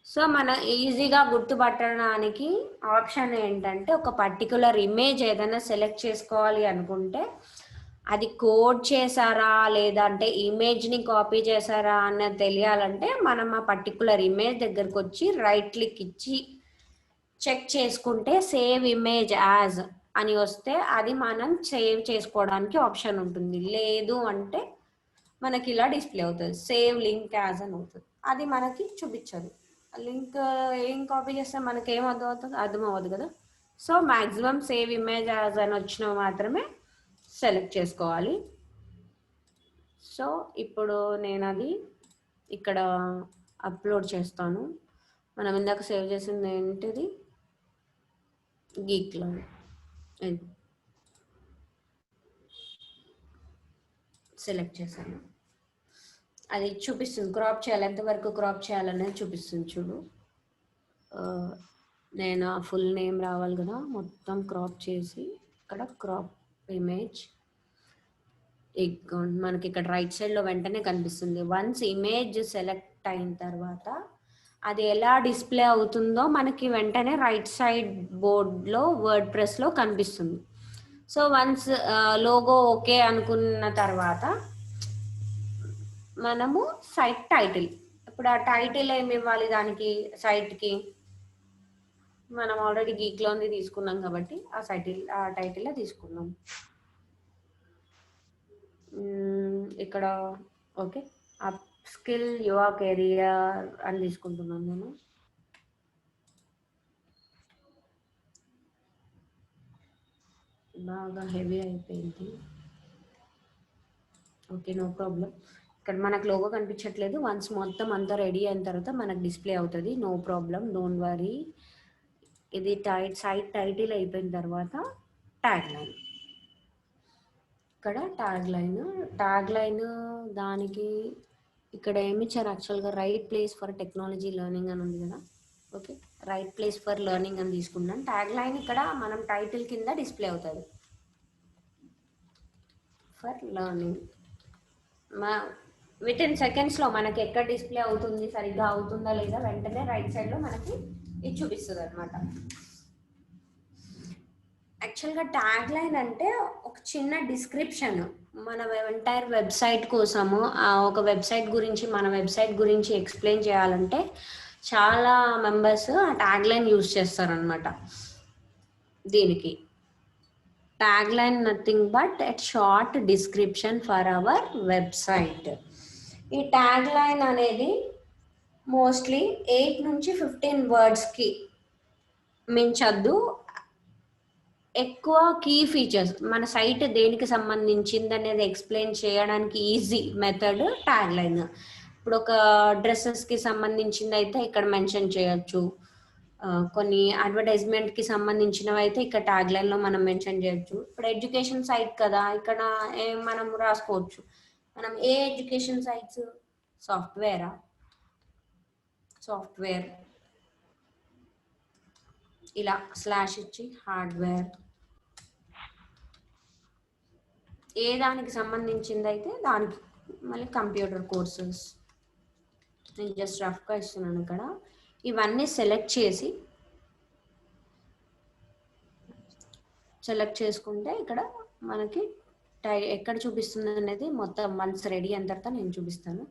సో మన ఈజీగా గుర్తుపట్టడానికి ఆప్షన్ ఏంటంటే, ఒక పర్టికులర్ ఇమేజ్ ఏదైనా సెలెక్ట్ చేసుకోవాలి అనుకుంటే అది కోడ్ చేశారా లేదంటే ఇమేజ్ని కాపీ చేశారా అన్నది తెలియాలంటే మనం ఆ పర్టికులర్ ఇమేజ్ దగ్గరకు వచ్చి రైట్ క్లిక్ ఇచ్చి చెక్ చేసుకుంటే సేవ్ ఇమేజ్ యాజ్ అని వస్తే అది మనం సేవ్ చేసుకోవడానికి ఆప్షన్ ఉంటుంది. లేదు అంటే మనకి ఇలా డిస్ప్లే అవుతుంది, సేవ్ లింక్ యాజ్ అని అవుతుంది. అది మనకి చూపించదు. లింక్ ఏం కాపీ చేస్తే మనకి ఏం అర్థం అవ్వదు కదా. So maximum save image as అని వచ్చినవి మాత్రమే సెలెక్ట్ చేసుకోవాలి. సో ఇప్పుడు నేను అది ఇక్కడ అప్లోడ్ చేస్తాను. మనం ఇందాక సేవ్ చేసింది ఏంటిది, గీక్లో సెలెక్ట్ చేశాను. అది చూపిస్తుంది క్రాప్ చేయాలి, ఎంతవరకు క్రాప్ చేయాలనేది చూపిస్తుంది చూడు. నేను ఫుల్ నేమ్ రావాలి కదా, మొత్తం క్రాప్ చేసి ఇక్కడ క్రాప్ ఇమేజ్ మనకి ఇక్కడ రైట్ సైడ్లో వెంటనే కనిపిస్తుంది. వన్స్ ఇమేజ్ సెలెక్ట్ అయిన తర్వాత అది ఎలా డిస్ప్లే అవుతుందో మనకి వెంటనే రైట్ సైడ్ బోర్డ్లో వర్డ్ ప్రెస్లో కనిపిస్తుంది. సో వన్స్ లోగో ఓకే అనుకున్న తర్వాత మనము సైట్ టైటిల్, ఇప్పుడు ఆ టైటిల్ ఏమి ఇవ్వాలి దానికి, సైట్కి మనం ఆల్రెడీ గీక్లోని తీసుకున్నాం కాబట్టి ఆ టైటిల్ తీసుకున్నాం. ఇక్కడ okay, upskill your career అని తీసుకుంటున్నాను నేను. బాగా హెవీ అయిపోయింది. Okay, no problem. ఇక్కడ మనకు లోగో కనిపించట్లేదు. వన్స్ మొత్తం అంతా రెడీ అయిన తర్వాత మనకు డిస్ప్లే అవుతుంది, నో ప్రాబ్లం, డోంట్ వరీ. ఇది సైట్ టైటిల్ అయిపోయిన తర్వాత ట్యాగ్ లైన్. ఇక్కడ ట్యాగ్ లైన్ దానికి ఇక్కడ ఏమి ఇచ్చారు యాక్చువల్గా, right place for technology learning అని ఉంది కదా. Okay, right place for learning అని తీసుకున్నాం. ట్యాగ్ లైన్ ఇక్కడ మనం టైటిల్ కింద డిస్ప్లే అవుతుంది, ఫర్ లెర్నింగ్. విత్ ఇన్ సెకండ్స్లో మనకి ఎక్కడ డిస్ప్లే అవుతుంది, సరిగ్గా అవుతుందా లేదా వెంటనే రైట్ సైడ్లో మనకి ఇది చూపిస్తుంది అనమాట. యాక్చువల్గా ట్యాగ్ లైన్ అంటే ఒక చిన్న డిస్క్రిప్షన్, మన ఎంటైర్ వెబ్సైట్ కోసము, ఒక వెబ్సైట్ గురించి, మన వెబ్సైట్ గురించి ఎక్స్ప్లెయిన్ చేయాలంటే చాలా మెంబర్స్ ఆ ట్యాగ్ లైన్ యూజ్ చేస్తారనమాట. దీనికి tag line nothing but at short description for our website. ఈ ట్యాగ్ లైన్ అనేది మోస్ట్లీ 8 నుంచి 15 వర్డ్స్కి మించద్దు. ఎక్కువ కీ ఫీచర్స్ మన సైట్ దేనికి సంబంధించింది అనేది ఎక్స్ప్లెయిన్ చేయడానికి ఈజీ మెథడ్ ట్యాగ్ లైన్. ఇప్పుడు ఒక డ్రెస్సెస్కి సంబంధించింది అయితే ఇక్కడ మెన్షన్ చేయొచ్చు, కొన్ని అడ్వర్టైజ్మెంట్కి సంబంధించినవి అయితే ఇక్కడ ట్యాగ్ లైన్లో మనం మెన్షన్ చేయొచ్చు. ఇప్పుడు ఎడ్యుకేషన్ సైట్ కదా, ఇక్కడ మనం రాసుకోవచ్చు. మనం ఏ ఎడ్యుకేషన్ సైట్స్, సాఫ్ట్వేర్ ఇలా స్లాష్ ఇచ్చి హార్డ్వేర్, ఏ దానికి సంబంధించింది అయితే దానికి, మళ్ళీ కంప్యూటర్ కోర్సెస్. నేను జస్ట్ రఫ్గా ఇస్తున్నాను ఇక్కడ. ఇవన్నీ సెలెక్ట్ చేసుకుంటే ఇక్కడ మనకి ఎక్కడ చూపిస్తుంది అనేది మొత్తం వన్స్ రెడీ అయిన తర్వాత నేను చూపిస్తాను.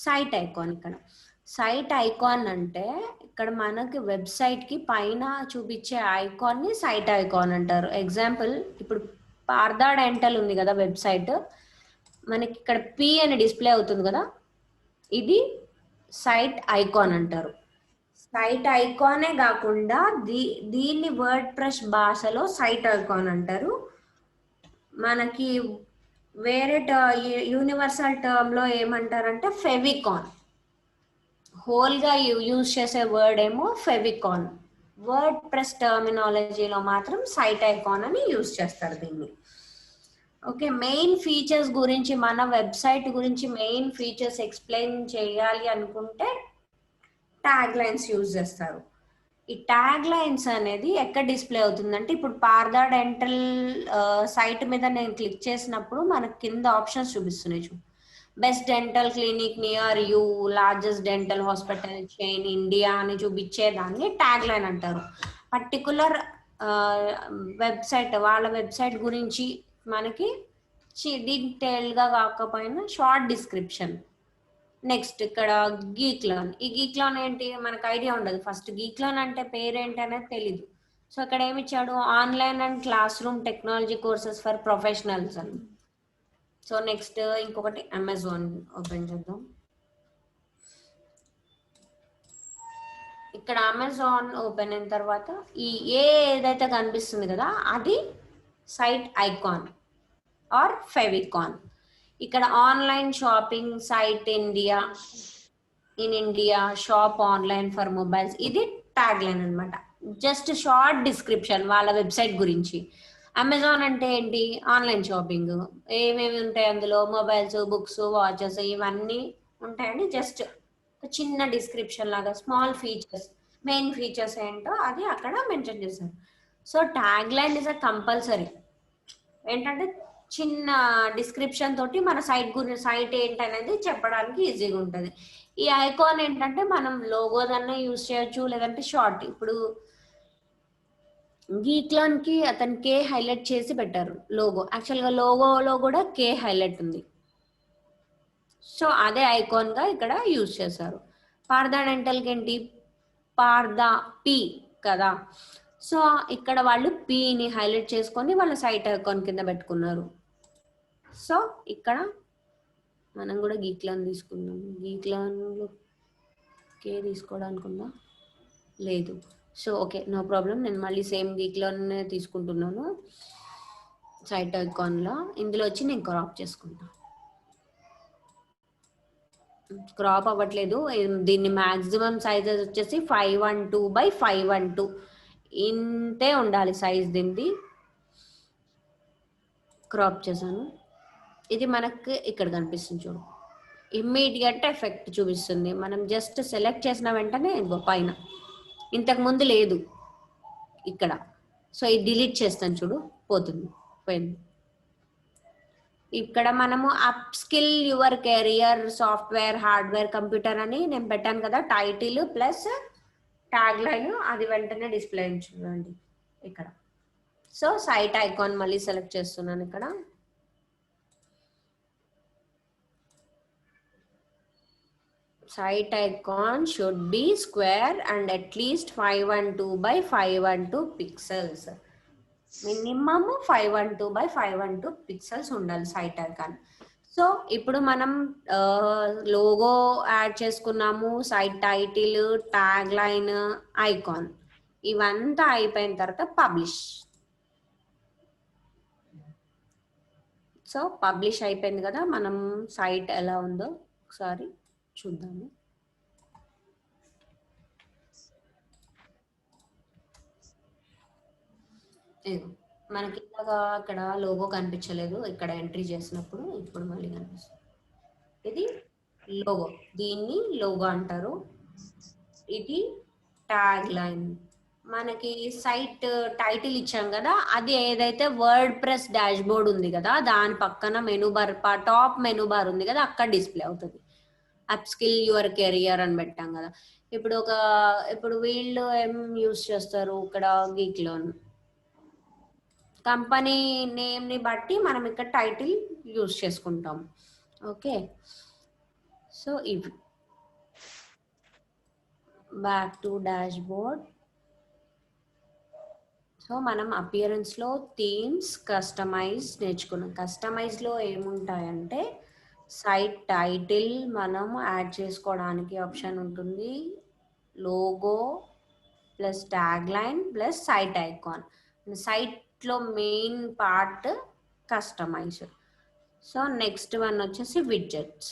సైట్ ఐకాన్, ఇక్కడ సైట్ ఐకాన్ అంటే ఇక్కడ మనకి వెబ్సైట్కి పైన చూపించే ఐకాన్ని సైట్ ఐకాన్ అంటారు. ఎగ్జాంపుల్ ఇప్పుడు పార్థా డెంటల్ ఉంది కదా వెబ్సైట్, మనకి ఇక్కడ పి అని డిస్ప్లే అవుతుంది కదా, ఇది సైట్ ఐకాన్ అంటారు. సైట్ ఐకానే కాకుండా దీన్ని వర్డ్ ప్రెస్ భాషలో సైట్ ఐకాన్ అంటారు. మనకి వేరే యూనివర్సల్ టర్మ్లో ఏమంటారంటే ఫెవికాన్. హోల్గా యూజ్ చేసే వర్డ్ ఏమో ఫెవికాన్. వర్డ్ ప్రెస్ టర్మినాలజీలో మాత్రం సైట్ ఐకాన్ అని యూజ్ చేస్తారు దీన్ని. ఓకే, మెయిన్ ఫీచర్స్ గురించి, మన వెబ్సైట్ గురించి మెయిన్ ఫీచర్స్ ఎక్స్ప్లెయిన్ చేయాలి అనుకుంటే ట్యాగ్ లైన్స్ యూజ్ చేస్తారు. ఈ ట్యాగ్ లైన్స్ అనేది ఎక్కడ డిస్ప్లే అవుతుందంటే, ఇప్పుడు పార్థా డెంటల్ సైట్ మీద నేను క్లిక్ చేసినప్పుడు మనకి కింద ఆప్షన్స్ చూపిస్తున్నాయి. Best dental clinic near you, largest dental hospital chain India అని చూపించేదాన్ని ట్యాగ్ లైన్ అంటారు. పర్టికులర్ వెబ్సైట్, వాళ్ళ వెబ్సైట్ గురించి మనకి డీటెయిల్గా కాకపోయినా షార్ట్ డిస్క్రిప్షన్. నెక్స్ట్ ఇక్కడ గీక్లాన్. ఈ గీక్లాన్ ఏంటి మనకు ఐడియా ఉండదు. ఫస్ట్ గీక్లాన్ అంటే పేరేంటి అనేది తెలీదు. సో ఇక్కడ ఏమి ఇచ్చాడు, online and class room technology courses for professionals అని. సో నెక్స్ట్ ఇంకొకటి అమెజాన్ ఓపెన్ చేద్దాం. ఇక్కడ అమెజాన్ ఓపెన్ అయిన తర్వాత ఈ ఏదైతే కనిపిస్తుంది కదా అది సైట్ ఐకాన్ ఆర్ ఫెవికాన్. ఇక్కడ online shopping site India, in India shop online for mobiles, ఇది ట్యాగ్ లైన్ అనమాట. జస్ట్ షార్ట్ డిస్క్రిప్షన్ వాళ్ళ వెబ్సైట్ గురించి. అమెజాన్ అంటే ఏంటి, ఆన్లైన్ షాపింగ్, ఏమేమి ఉంటాయి అందులో, మొబైల్స్, బుక్స్, వాచెస్ ఇవన్నీ ఉంటాయని జస్ట్ చిన్న డిస్క్రిప్షన్ లాగా స్మాల్ ఫీచర్స్, మెయిన్ ఫీచర్స్ ఏంటో అది అక్కడ మెన్షన్ చేశారు. So tag line is a compulsory. ఏంటంటే చిన్న డిస్క్రిప్షన్ తోటి మన సైట్ ఏంటనేది చెప్పడానికి ఈజీగా ఉంటుంది. ఈ ఐకాన్ ఏంటంటే మనం లోగో దాన్ని యూజ్ చేయొచ్చు, లేదంటే షార్ట్. ఇప్పుడు గీక్లాన్ కి అతను కే హైలైట్ చేసి పెట్టారు లోగో. యాక్చువల్గా లోగోలో కూడా కే హైలైట్ ఉంది. సో అదే ఐకాన్ గా ఇక్కడ యూజ్ చేశారు. పార్థా డెంటల్కి ఏంటి, పార్థా పి కదా, సో ఇక్కడ వాళ్ళు పిని హైలైట్ చేసుకొని వాళ్ళ సైట్ ఐకాన్ కింద పెట్టుకున్నారు. సో ఇక్కడ మనం కూడా గీక్లాన్ తీసుకుందాం. గీక్లాన్లో కే తీసుకోవడానికి ఉందా, లేదు. So okay, no problem. నేను మళ్ళీ సేమ్ గీక్లాన్ తీసుకుంటున్నాను సైట్ ఐకాన్లో. ఇందులో వచ్చి నేను క్రాప్ చేసుకుంటాను. క్రాప్ అవ్వట్లేదు. దీన్ని మ్యాక్సిమం సైజెస్ వచ్చేసి 512x512 ఇంతే ఉండాలి సైజ్. దీన్ని క్రాప్ చేశాను. ఇది మనకు ఇక్కడ కనిపిస్తుంది చూడు, ఇమ్మీడియట్ ఎఫెక్ట్ చూపిస్తుంది. మనం జస్ట్ సెలెక్ట్ చేసిన వెంటనే పైన, ఇంతకు ముందు లేదు ఇక్కడ. సో ఇది డిలీట్ చేస్తాను చూడు, పోయింది. ఇక్కడ మనము up skill your career software hardware computer అని నేను పెట్టాను కదా, టైటిల్ ప్లస్ ట్యాగ్ లైన్, అది వెంటనే డిస్ప్లే చూడండి ఇక్కడ. సో సైట్ ఐకాన్ మళ్ళీ సెలెక్ట్ చేస్తున్నాను ఇక్కడ. Site icon should be square and at least 512x512 pixels. Minimum 512x512 pixels ఉండాలి సైట్ ఐకాన్. సో ఇప్పుడు మనం లోగో యాడ్ చేసుకున్నాము, site title, tag line, icon. ఇవంతా అయిపోయిన తర్వాత పబ్లిష్. సో పబ్లిష్ అయిపోయింది కదా, మనం సైట్ ఎలా ఉందో ఒకసారి చూద్దాము. మనకి ఇలాగా అక్కడ లోగో కనిపించలేదు ఇక్కడ ఎంట్రీ చేసినప్పుడు, ఇప్పుడు మళ్ళీ కనిపిస్తుంది. ఇది లోగో, దీన్ని లోగో అంటారు. ఇది ట్యాగ్ లైన్. మనకి సైట్ టైటిల్ ఇచ్చాం కదా, అది ఏదైతే వర్డ్ ప్రెస్ డాష్ బోర్డ్ ఉంది కదా దాని పక్కన menu bar, top menu bar ఉంది కదా అక్కడ డిస్ప్లే అవుతుంది. అప్ స్కిల్ యువర్ కెరియర్ అని పెట్టాం కదా. ఇప్పుడు వీళ్ళు ఏం యూస్ చేస్తారు ఇక్కడ గీక్ లోన్ కంపెనీ నేమ్ ని బట్టి మనం ఇక్కడ టైటిల్ యూస్ చేసుకుంటాం. ఓకే, సో ఇవి back to dashboard. So మనం అపియరెన్స్ లో థీమ్స్ కస్టమైజ్ నేర్చుకున్నాం. కస్టమైజ్ లో ఏముంటాయంటే సైట్ టైటిల్ మనం యాడ్ చేసుకోవడానికి ఆప్షన్ ఉంటుంది, logo plus tag line plus site icon. Site లో main part customise. So next one వచ్చేసి విడ్జెట్స్.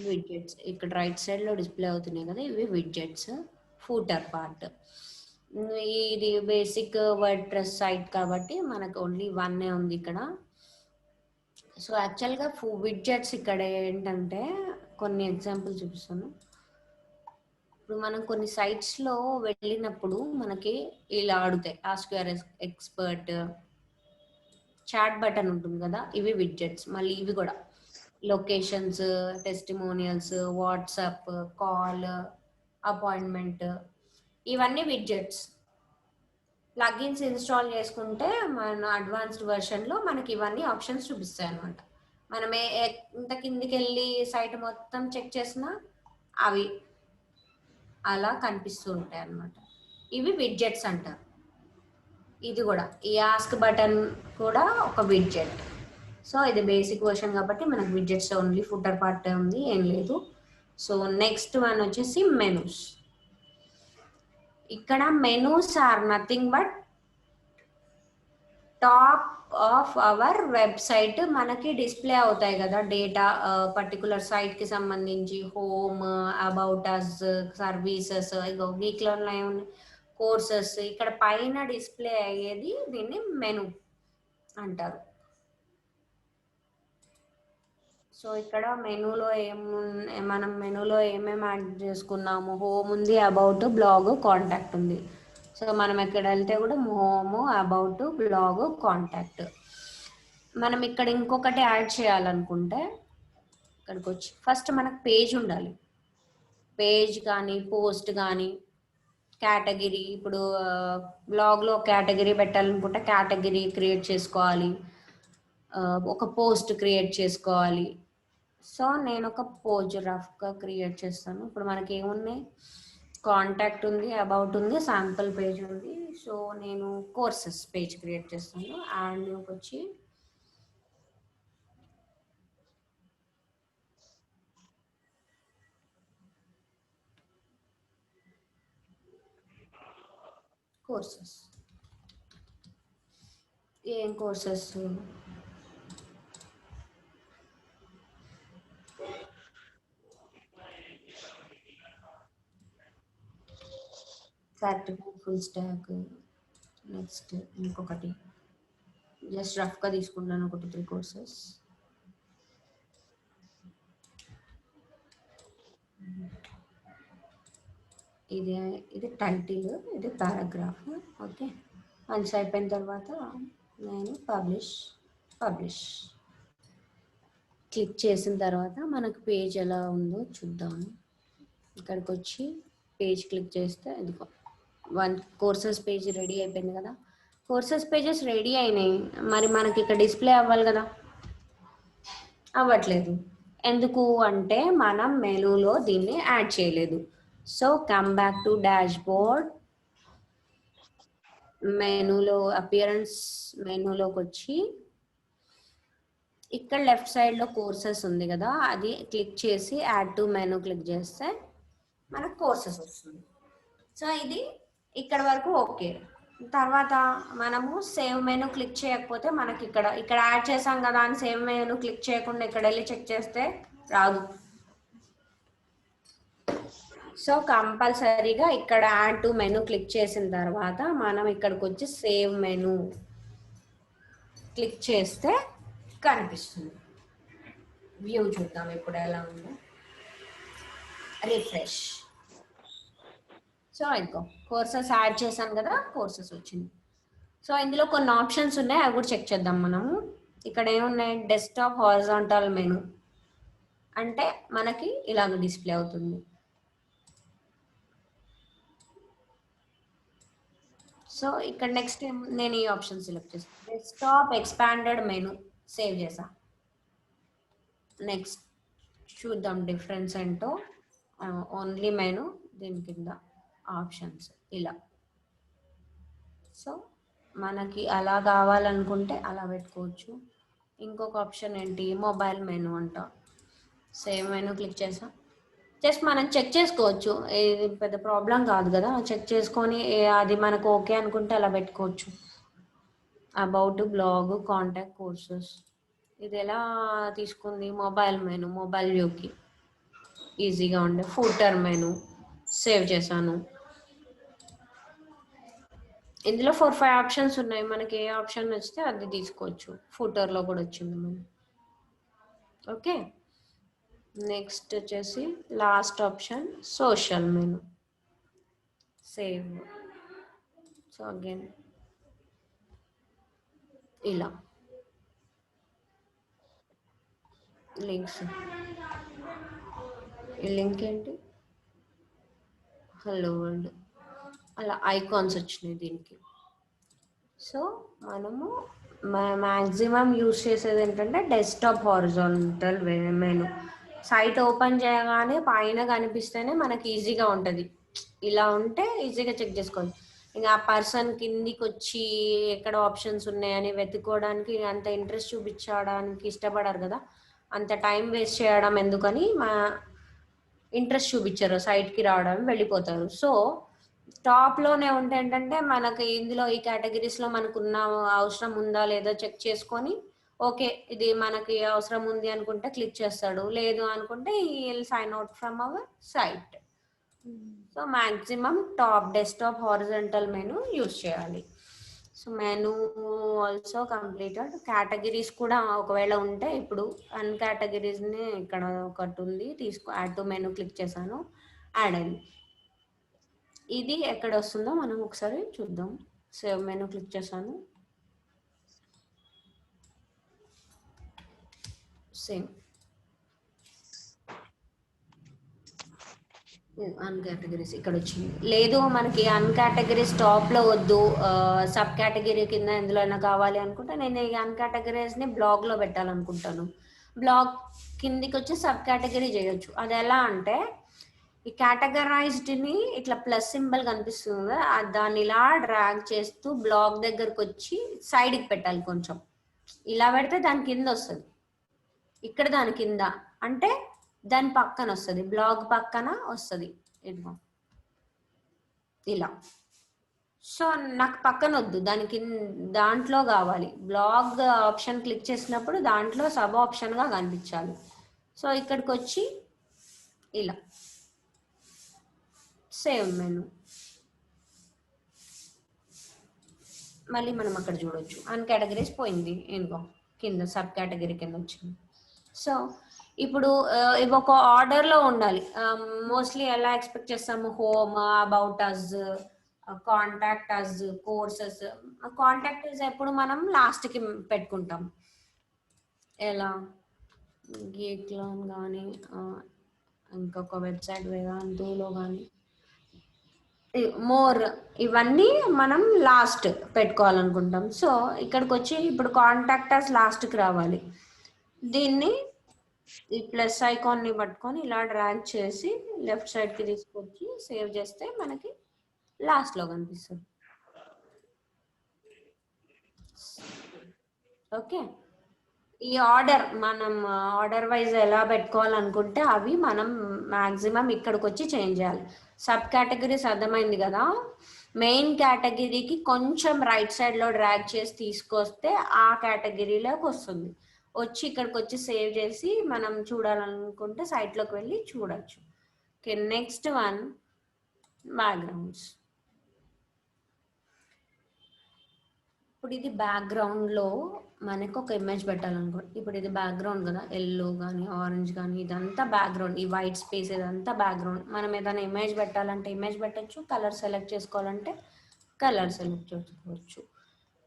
విడ్జెట్స్ ఇక్కడ రైట్ సైడ్ లో డిస్ప్లే అవుతున్నాయి కదా, ఇవి విడ్జెట్స్. ఫూటర్ పార్ట్, ఇది బేసిక్ వర్డ్ ప్రెస్ సైట్ కాబట్టి మనకు ఓన్లీ వన్నే ఉంది ఇక్కడ. సో యాక్చువల్గా విడ్జెట్స్ ఇక్కడ ఏంటంటే కొన్ని ఎగ్జాంపుల్ చూపిస్తాను. ఇప్పుడు మనం కొన్ని సైట్స్లో వెళ్ళినప్పుడు మనకి ఇలా ఆడుతాయి, ask your expert, chat button ఉంటుంది కదా, ఇవి విడ్జెట్స్. మళ్ళీ ఇవి కూడా locations, testimonials, WhatsApp call, appointment, ఇవన్నీ విడ్జెట్స్. ప్లగిన్స్ ఇన్స్టాల్ చేసుకుంటే మన అడ్వాన్స్డ్ వెర్షన్లో మనకి ఇవన్నీ ఆప్షన్స్ చూపిస్తాయి అనమాట. మనం ఎంత కిందికి వెళ్ళి సైట్ మొత్తం చెక్ చేసినా అవి అలా కనిపిస్తూ ఉంటాయి అన్నమాట. ఇవి విడ్జెట్స్ అంటారు. ఇది కూడా ఈ ఆస్క్ బటన్ కూడా ఒక విడ్జెట్. సో ఇది బేసిక్ వర్షన్ కాబట్టి మనకు విడ్జెట్స్ ఓన్లీ ఫుటర్ పార్ట్ ఉంది, ఏం లేదు. సో నెక్స్ట్ వన్ వచ్చేసి మెనూస్. ఇక్కడ menus are nothing but top of our website మనకి డిస్ప్లే అవుతాయి కదా డేటా, పర్టికులర్ సైట్ కి సంబంధించి హోమ్, అబౌట్ అస్, సర్వీసెస్, వీక్లో కోర్సెస్, ఇక్కడ పైన డిస్ప్లే అయ్యేది దీన్ని మెనూ అంటారు. సో ఇక్కడ మెనూలో మనం మెనూలో ఏమేమి యాడ్ చేసుకున్నాము, హోమ్ ఉంది, అబౌట్, బ్లాగ్, కాంటాక్ట్ ఉంది. సో మనం ఎక్కడ వెళ్తే కూడా హోమ్, అబౌట్, బ్లాగ్, కాంటాక్ట్. మనం ఇక్కడ ఇంకొకటి యాడ్ చేయాలనుకుంటే ఇక్కడికి వచ్చి ఫస్ట్ మనకు పేజ్ ఉండాలి. పేజ్ కానీ పోస్ట్ కానీ కేటగిరీ, ఇప్పుడు బ్లాగ్లో కేటగిరీ పెట్టాలనుకుంటే కేటగిరీ క్రియేట్ చేసుకోవాలి, ఒక పోస్ట్ క్రియేట్ చేసుకోవాలి. సో నేను ఒక పోజ్ రఫ్గా క్రియేట్ చేస్తాను. ఇప్పుడు మనకి ఏమున్నాయి, కాంటాక్ట్ ఉంది, అబౌట్ ఉంది, శాంపుల్ పేజ్ ఉంది. సో నేను కోర్సెస్ పేజ్ క్రియేట్ చేస్తాను. యాడ్ న్యూకి వచ్చి కోర్సెస్, ఏం courses, certificate full stock. Next ఇంకొకటి జస్ట్ రఫ్గా తీసుకుంటాను, ఒక 2-3 కోర్సెస్. ఇది టైటిల్, ఇది పారాగ్రాఫ్. ఓకే, వన్స్ అయిపోయిన తర్వాత నేను పబ్లిష్ క్లిక్ చేసిన తర్వాత మనకు పేజ్ ఎలా ఉందో చూద్దాము. ఇక్కడికి వచ్చి పేజ్ క్లిక్ చేస్తే ఇదిగో కోర్సెస్ పేజ్ రెడీ అయిపోయింది కదా. కోర్సెస్ పేజెస్ రెడీ అయినాయి, మరి మనకి ఇక్కడ డిస్ప్లే అవ్వాలి కదా, అవ్వట్లేదు. ఎందుకు అంటే మనం మెనూలో దీన్ని యాడ్ చేయలేదు. So come back to dash board. మెనూలో అపియరెన్స్ మెనూలోకి వచ్చి ఇక్కడ లెఫ్ట్ సైడ్లో కోర్సెస్ ఉంది కదా, అది క్లిక్ చేసి యాడ్ టు మెనూ క్లిక్ చేస్తే మనకు కోర్సెస్ వస్తుంది. సో ఇది ఇక్కడ వరకు ఓకే. తర్వాత మనము సేవ్ మెనూ క్లిక్ చేయకపోతే మనకి ఇక్కడ యాడ్ చేసాం కదా అని సేవ్ మెనూ క్లిక్ చేయకుండా ఇక్కడ వెళ్ళి చెక్ చేస్తే రాదు. సో కంపల్సరీగా ఇక్కడ యాడ్ టు మెనూ క్లిక్ చేసిన తర్వాత మనం ఇక్కడికి వచ్చి సేవ్ మెనూ క్లిక్ చేస్తే కనిపిస్తుంది. వ్యూ చూద్దాం ఇప్పుడు ఎలా ఉందో. రిఫ్రెష్. సో ఇదిగో కోర్సెస్ యాడ్ చేశాను కదా, కోర్సెస్ వచ్చింది. సో ఇందులో కొన్ని ఆప్షన్స్ ఉన్నాయి, అవి కూడా చెక్ చేద్దాం మనము. ఇక్కడ ఏమున్నాయి, డెస్క్టాప్ హారిజాంటల్ మెనూ అంటే మనకి ఇలాగ డిస్ప్లే అవుతుంది. సో ఇక్కడ నెక్స్ట్ నేను ఈ ఆప్షన్ సెలెక్ట్ చేస్తాను. డెస్క్టాప్ ఎక్స్పాండెడ్ మెనూ సేవ్ చేసా. నెక్స్ట్ చూద్దాం డిఫరెన్స్ ఏంటో. ఓన్లీ మెనూ, దీని కింద ఆప్షన్స్ ఇలా. సో మనకి అలా కావాలనుకుంటే అలా పెట్టుకోవచ్చు. ఇంకొక ఆప్షన్ ఏంటి, మొబైల్ మెనూ అంట. సేవ్ మెనూ క్లిక్ చేసా. జస్ట్ మనం చెక్ చేసుకోవచ్చు, ఇది పెద్ద ప్రాబ్లం కాదు కదా, చెక్ చేసుకొని అది మనకు ఓకే అనుకుంటే అలా పెట్టుకోవచ్చు. About, blog, contact, courses. ఇది ఎలా తీసుకుంది, మొబైల్ మెనూ, మొబైల్ వ్యూకి ఈజీగా ఉండే. ఫూటర్ మెనూ సేవ్ చేశాను. ఇందులో 4-5 ఆప్షన్స్ ఉన్నాయి, మనకి ఏ ఆప్షన్ నచ్చితే అది తీసుకోవచ్చు. ఫూటర్లో కూడా వచ్చింది మనం. ఓకే, నెక్స్ట్ వచ్చేసి last option social menu save. So again ఇలా లింక్స్. ఈ లింక్ ఏంటి, హలో వరల్డ్, అలా ఐకాన్స్ వచ్చినాయి దీనికి. సో మనము మ్యాక్సిమం యూజ్ చేసేది ఏంటంటే desktop horizontal menu. Site open చేయగానే పైన కనిపిస్తేనే మనకి ఈజీగా ఉంటుంది. ఇలా ఉంటే ఈజీగా చెక్ చేసుకోవచ్చు. ఇంకా ఆ పర్సన్ కిందికి వచ్చి ఎక్కడ ఆప్షన్స్ ఉన్నాయని వెతుక్కోవడానికి అంత ఇంట్రెస్ట్ చూపించడానికి ఇష్టపడారు కదా, అంత టైం వేస్ట్ చేయడం ఎందుకని మా ఇంట్రెస్ట్ చూపించారు, సైట్కి రావడం వెళ్ళిపోతారు. సో టాప్లోనే ఉంటే ఏంటంటే మనకి ఇందులో ఈ కేటగిరీస్లో మనకున్న అవసరం ఉందా లేదా చెక్ చేసుకొని, ఓకే ఇది మనకి అవసరం ఉంది అనుకుంటే క్లిక్ చేస్తాడు, లేదు అనుకుంటే sign out from our site. So maximum top desktop horizontal menu use చేయాలి. So menu also completed. Categories కూడా ఒకవేళ ఉంటే, ఇప్పుడు అన్ కేటగిరీస్ని ఇక్కడ ఒకటి ఉంది, యాడ్ టు మెనూ క్లిక్ చేశాను, యాడ్ అయింది. ఇది ఎక్కడ వస్తుందో మనం ఒకసారి చూద్దాం. సేవ్ మెనూ క్లిక్ చేశాను, సేమ్ అన్ కేటగిరీస్ ఇక్కడ వచ్చింది. లేదు మనకి అన్ కేటగిరీస్ టాప్లో వద్దు, సబ్ కేటగిరీ కింద ఎందులో అయినా కావాలి అనుకుంటే, నేను ఈ అన్ కేటగిరీస్ని బ్లాగ్లో పెట్టాలనుకుంటాను. బ్లాగ్ కిందికి వచ్చి సబ్ కేటగిరీ చేయొచ్చు. అది ఎలా అంటే, ఈ కేటగరైజ్డ్ని ఇట్లా ప్లస్ సింబల్ కనిపిస్తుంది, దాన్ని ఇలా డ్రాగ్ చేస్తూ బ్లాగ్ దగ్గరకు వచ్చి సైడ్కి పెట్టాలి కొంచెం. ఇలా పెడితే దాని కింద వస్తుంది, ఇక్కడ దాని కింద అంటే దాని పక్కన వస్తుంది, బ్లాగ్ పక్కన వస్తుంది ఇదిగో ఇలా. సో నాకు పక్కన వద్దు, దానికి దాంట్లో కావాలి. బ్లాగ్ ఆప్షన్ క్లిక్ చేసినప్పుడు దాంట్లో సబ్ ఆప్షన్గా కనిపించాలి. సో ఇక్కడికి వచ్చి ఇలా సేవ్ మెనూ, మళ్ళీ మనం అక్కడ చూడొచ్చు అన్ కేటగిరీస్ పోయింది, ఇంకో కింద సబ్ కేటగిరీ కింద వచ్చింది. సో ఇప్పుడు ఇవి ఒక ఆర్డర్లో ఉండాలి. మోస్ట్లీ ఎలా ఎక్స్పెక్ట్ చేస్తాము, home, about us, contact us, courses. Contact us ఎప్పుడు మనం లాస్ట్కి పెట్టుకుంటాం. ఎలా గీక్లో కానీ ఇంకొక వెబ్సైట్ వేదాంతులో కానీ మోర్, ఇవన్నీ మనం లాస్ట్ పెట్టుకోవాలనుకుంటాం. సో ఇక్కడికి వచ్చి ఇప్పుడు కాంటాక్టర్స్ లాస్ట్కి రావాలి. దీన్ని ఈ ప్లస్ ఐకాన్ని పట్టుకొని ఇలా డ్రాగ్ చేసి లెఫ్ట్ సైడ్కి తీసుకొచ్చి సేవ్ చేస్తే మనకి లాస్ట్లో కనిపిస్తుంది. ఓకే, ఈ ఆర్డర్ మనం ఆర్డర్ వైజ్ ఎలా పెట్టుకోవాలనుకుంటే అవి మనం మాక్సిమం ఇక్కడికి వచ్చి చేంజ్ చేయాలి. సబ్ కేటగిరీస్ అర్థమైంది కదా. మెయిన్ కేటగిరీకి కొంచెం రైట్ సైడ్లో డ్రాగ్ చేసి తీసుకొస్తే ఆ కేటగిరీలోకి వస్తుంది. వచ్చి ఇక్కడికి వచ్చి సేవ్ చేసి మనం చూడాలనుకుంటే సైట్లోకి వెళ్ళి చూడొచ్చు. Okay, next one backgrounds. ఇప్పుడు ఇది బ్యాక్గ్రౌండ్లో మనకు ఒక ఇమేజ్ పెట్టాలనుకో. ఇప్పుడు ఇది బ్యాక్గ్రౌండ్ కదా, ఎల్లో కానీ ఆరెంజ్ కానీ ఇదంతా బ్యాక్గ్రౌండ్, ఈ వైట్ స్పేస్ ఇదంతా బ్యాక్గ్రౌండ్. మనం ఏదైనా ఇమేజ్ పెట్టాలంటే ఇమేజ్ పెట్టచ్చు, కలర్ సెలెక్ట్ చేసుకోవాలంటే కలర్ సెలెక్ట్ చేసుకోవచ్చు.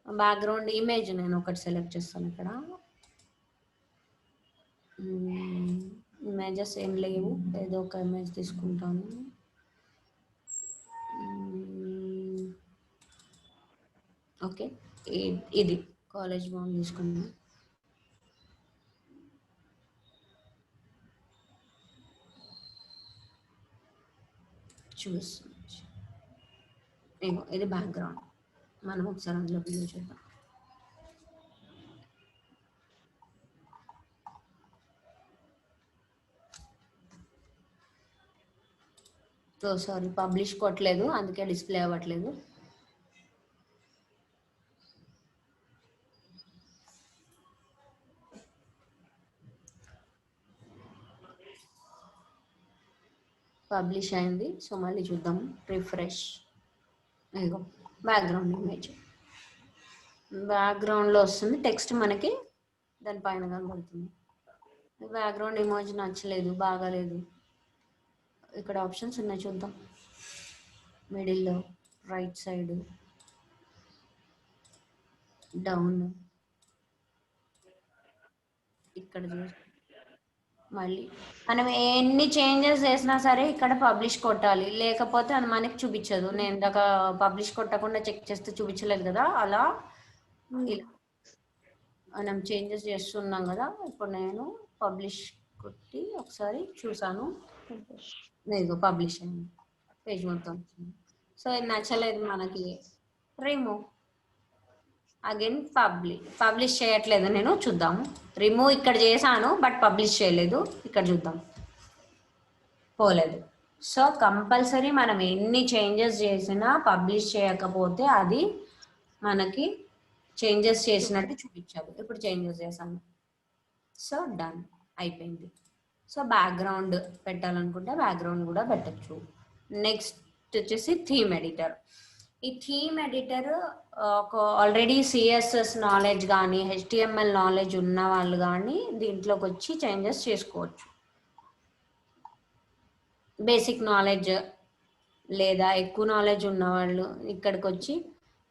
బ్యాక్గ్రౌండ్ ఇమేజ్ నేను ఒకటి సెలెక్ట్ చేస్తాను. ఇక్కడ ఇమేజెస్ ఏం లేవు, ఏదో ఒక ఇమేజ్ తీసుకుంటాను. ఓకే, ఇది కాలేజ్ బాగుంది తీసుకున్నాను. చూసి ఇది బ్యాక్గ్రౌండ్. మనం ఒకసారి అందులో వ్యూ చేద్దాం. సారీ, పబ్లిష్ కొట్టలేదు, అందుకే డిస్ప్లే అవ్వట్లేదు. పబ్లిష్ అయింది. సో మళ్ళీ చూద్దాం, రిఫ్రెష్. ఇదిగో బ్యాక్గ్రౌండ్ ఇమేజ్ బ్యాక్గ్రౌండ్లో వస్తుంది, టెక్స్ట్ మనకి దానిపైన కనబడుతుంది. బ్యాక్గ్రౌండ్ ఇమేజ్ నచ్చలేదు, బాగాలేదు. ఇక్కడ ఆప్షన్స్ ఉన్నాయి, చూద్దాం. మిడిల్లో, రైట్ సైడ్, డౌన్, ఇక్కడ మళ్ళీ మనం ఎన్ని చేంజెస్ చేసినా సరే ఇక్కడ పబ్లిష్ కొట్టాలి, లేకపోతే అది మనకి చూపించదు. నేను ఇందాక పబ్లిష్ కొట్టకుండా చెక్ చేస్తే చూపించలేదు కదా, అలా ఇలా మనం చేంజెస్ చేస్తున్నాం కదా. ఇప్పుడు నేను పబ్లిష్ కొట్టి ఒకసారి చూసాను, లేదు పబ్లిష్ అయింది, పేజ్ మొత్తం వచ్చింది. సో ఇది నచ్చలేదు మనకి, రిమూవ్. అగైన్ పబ్లిష్ చేయట్లేదు నేను, చూద్దాము. రిమూవ్ ఇక్కడ చేశాను బట్ పబ్లిష్ చేయలేదు, ఇక్కడ చూద్దాం, పోలేదు. సో కంపల్సరీ మనం ఎన్ని చేంజెస్ చేసినా పబ్లిష్ చేయకపోతే అది మనకి చేంజెస్ చేసినట్టు చూపించదు. ఇప్పుడు చేంజెస్ చేశాను, సో డన్ అయిపోయింది. సో బ్యాక్గ్రౌండ్ పెట్టాలనుకుంటే బ్యాక్గ్రౌండ్ కూడా పెట్టచ్చు. నెక్స్ట్ వచ్చేసి థీమ్ ఎడిటర్. ఈ థీమ్ ఎడిటర్ ఒక ఆల్రెడీ సిఎస్ఎస్ నాలెడ్జ్ కానీ హెచ్టిఎంఎల్ నాలెడ్జ్ ఉన్న వాళ్ళు కానీ దీంట్లోకి వచ్చి చేంజెస్ చేసుకోవచ్చు. బేసిక్ నాలెడ్జ్ లేదా ఎక్కువ నాలెడ్జ్ ఉన్నవాళ్ళు ఇక్కడికి వచ్చి,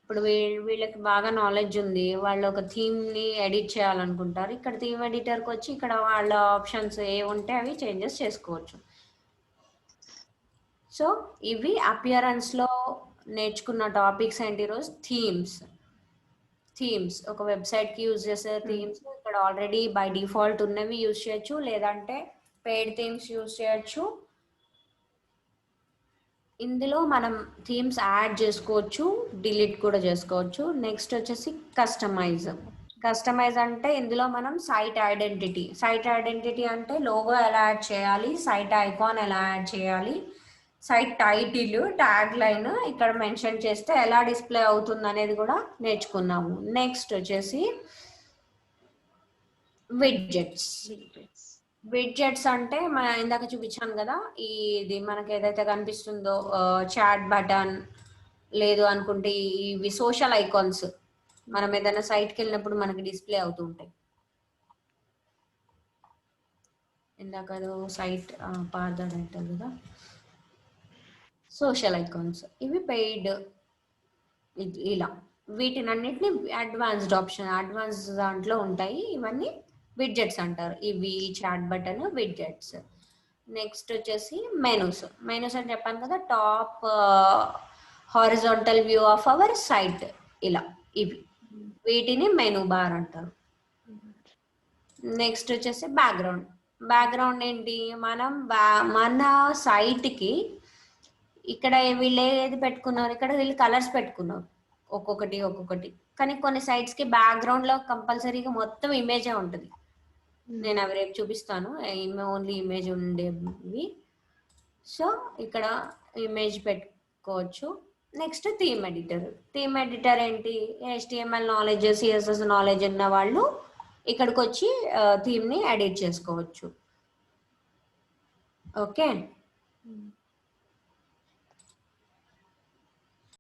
ఇప్పుడు వీళ్ళకి బాగా నాలెడ్జ్ ఉంది, వాళ్ళు ఒక థీమ్ని ఎడిట్ చేయాలనుకుంటారు, ఇక్కడ థీమ్ ఎడిటర్కి వచ్చి ఇక్కడ వాళ్ళ ఆప్షన్స్ ఏ ఉంటే అవి చేంజెస్ చేసుకోవచ్చు. సో ఇవి అపియరెన్స్లో నేర్చుకున్న టాపిక్స్ ఏంటి ఈరోజు. థీమ్స్ ఒక వెబ్సైట్కి యూజ్ చేసే థీమ్స్ ఇక్కడ ఆల్రెడీ బై డిఫాల్ట్ ఉన్నవి యూజ్ చేయొచ్చు, లేదంటే పెయిడ్ థీమ్స్ యూజ్ చేయొచ్చు. ఇందులో మనం థీమ్స్ యాడ్ చేసుకోవచ్చు, డిలీట్ కూడా చేసుకోవచ్చు. నెక్స్ట్ వచ్చేసి కస్టమైజ్ అంటే ఇందులో మనం సైట్ ఐడెంటిటీ అంటే లోగో ఎలా యాడ్ చేయాలి, సైట్ ఐకాన్ ఎలా యాడ్ చేయాలి, సైట్ టైటిల్, ట్యాగ్ లైన్ ఇక్కడ మెన్షన్ చేస్తే ఎలా డిస్ప్లే అవుతుంది అనేది కూడా నేర్చుకున్నాము. నెక్స్ట్ వచ్చేసి విడ్జెట్స్ అంటే ఇందాక చూపించాను కదా, ఇది మనకి ఏదైతే కనిపిస్తుందో చాట్ బటన్, లేదు అనుకుంటే ఇవి సోషల్ ఐకాన్స్ మనం ఏదైనా సైట్కి వెళ్ళినప్పుడు మనకి డిస్ప్లే అవుతూ ఉంటాయి. ఇందాక సైట్ పార్దడ్ అంటారు కదా, సోషల్ ఐకాన్స్ ఇవి పెయిడ్. ఇలా వీటినన్నిటిని అడ్వాన్స్ దాంట్లో ఉంటాయి, ఇవన్నీ విడ్జెట్స్ అంటారు. ఇవి చాట్ బటన్ విడ్జెట్స్. నెక్స్ట్ వచ్చేసి మెనూస్ అని చెప్పాను కదా, top horizontal view of our site, ఇలా ఇవి వీటిని మెనూ బార్ అంటారు. నెక్స్ట్ వచ్చేసి బ్యాక్గ్రౌండ్ ఏంటి, మనం మన సైట్కి ఇక్కడ వీళ్ళు ఏది పెట్టుకున్నారు, ఇక్కడ వీళ్ళు కలర్స్ పెట్టుకున్నారు, ఒక్కొక్కటి కానీ కొన్ని sites కి బ్యాక్గ్రౌండ్ లో కంపల్సరీగా మొత్తం ఇమేజే ఉంటుంది. నేను అవి రేపు చూపిస్తాను, ఓన్లీ ఇమేజ్ ఉండేవి. సో ఇక్కడ ఇమేజ్ పెట్టుకోవచ్చు. నెక్స్ట్ థీమ్ ఎడిటర్ ఏంటి, HTML నాలెడ్జ్, CSS నాలెడ్జ్ ఉన్న వాళ్ళు ఇక్కడికి వచ్చి థీమ్ ని ఎడిట్ చేసుకోవచ్చు. ఓకే.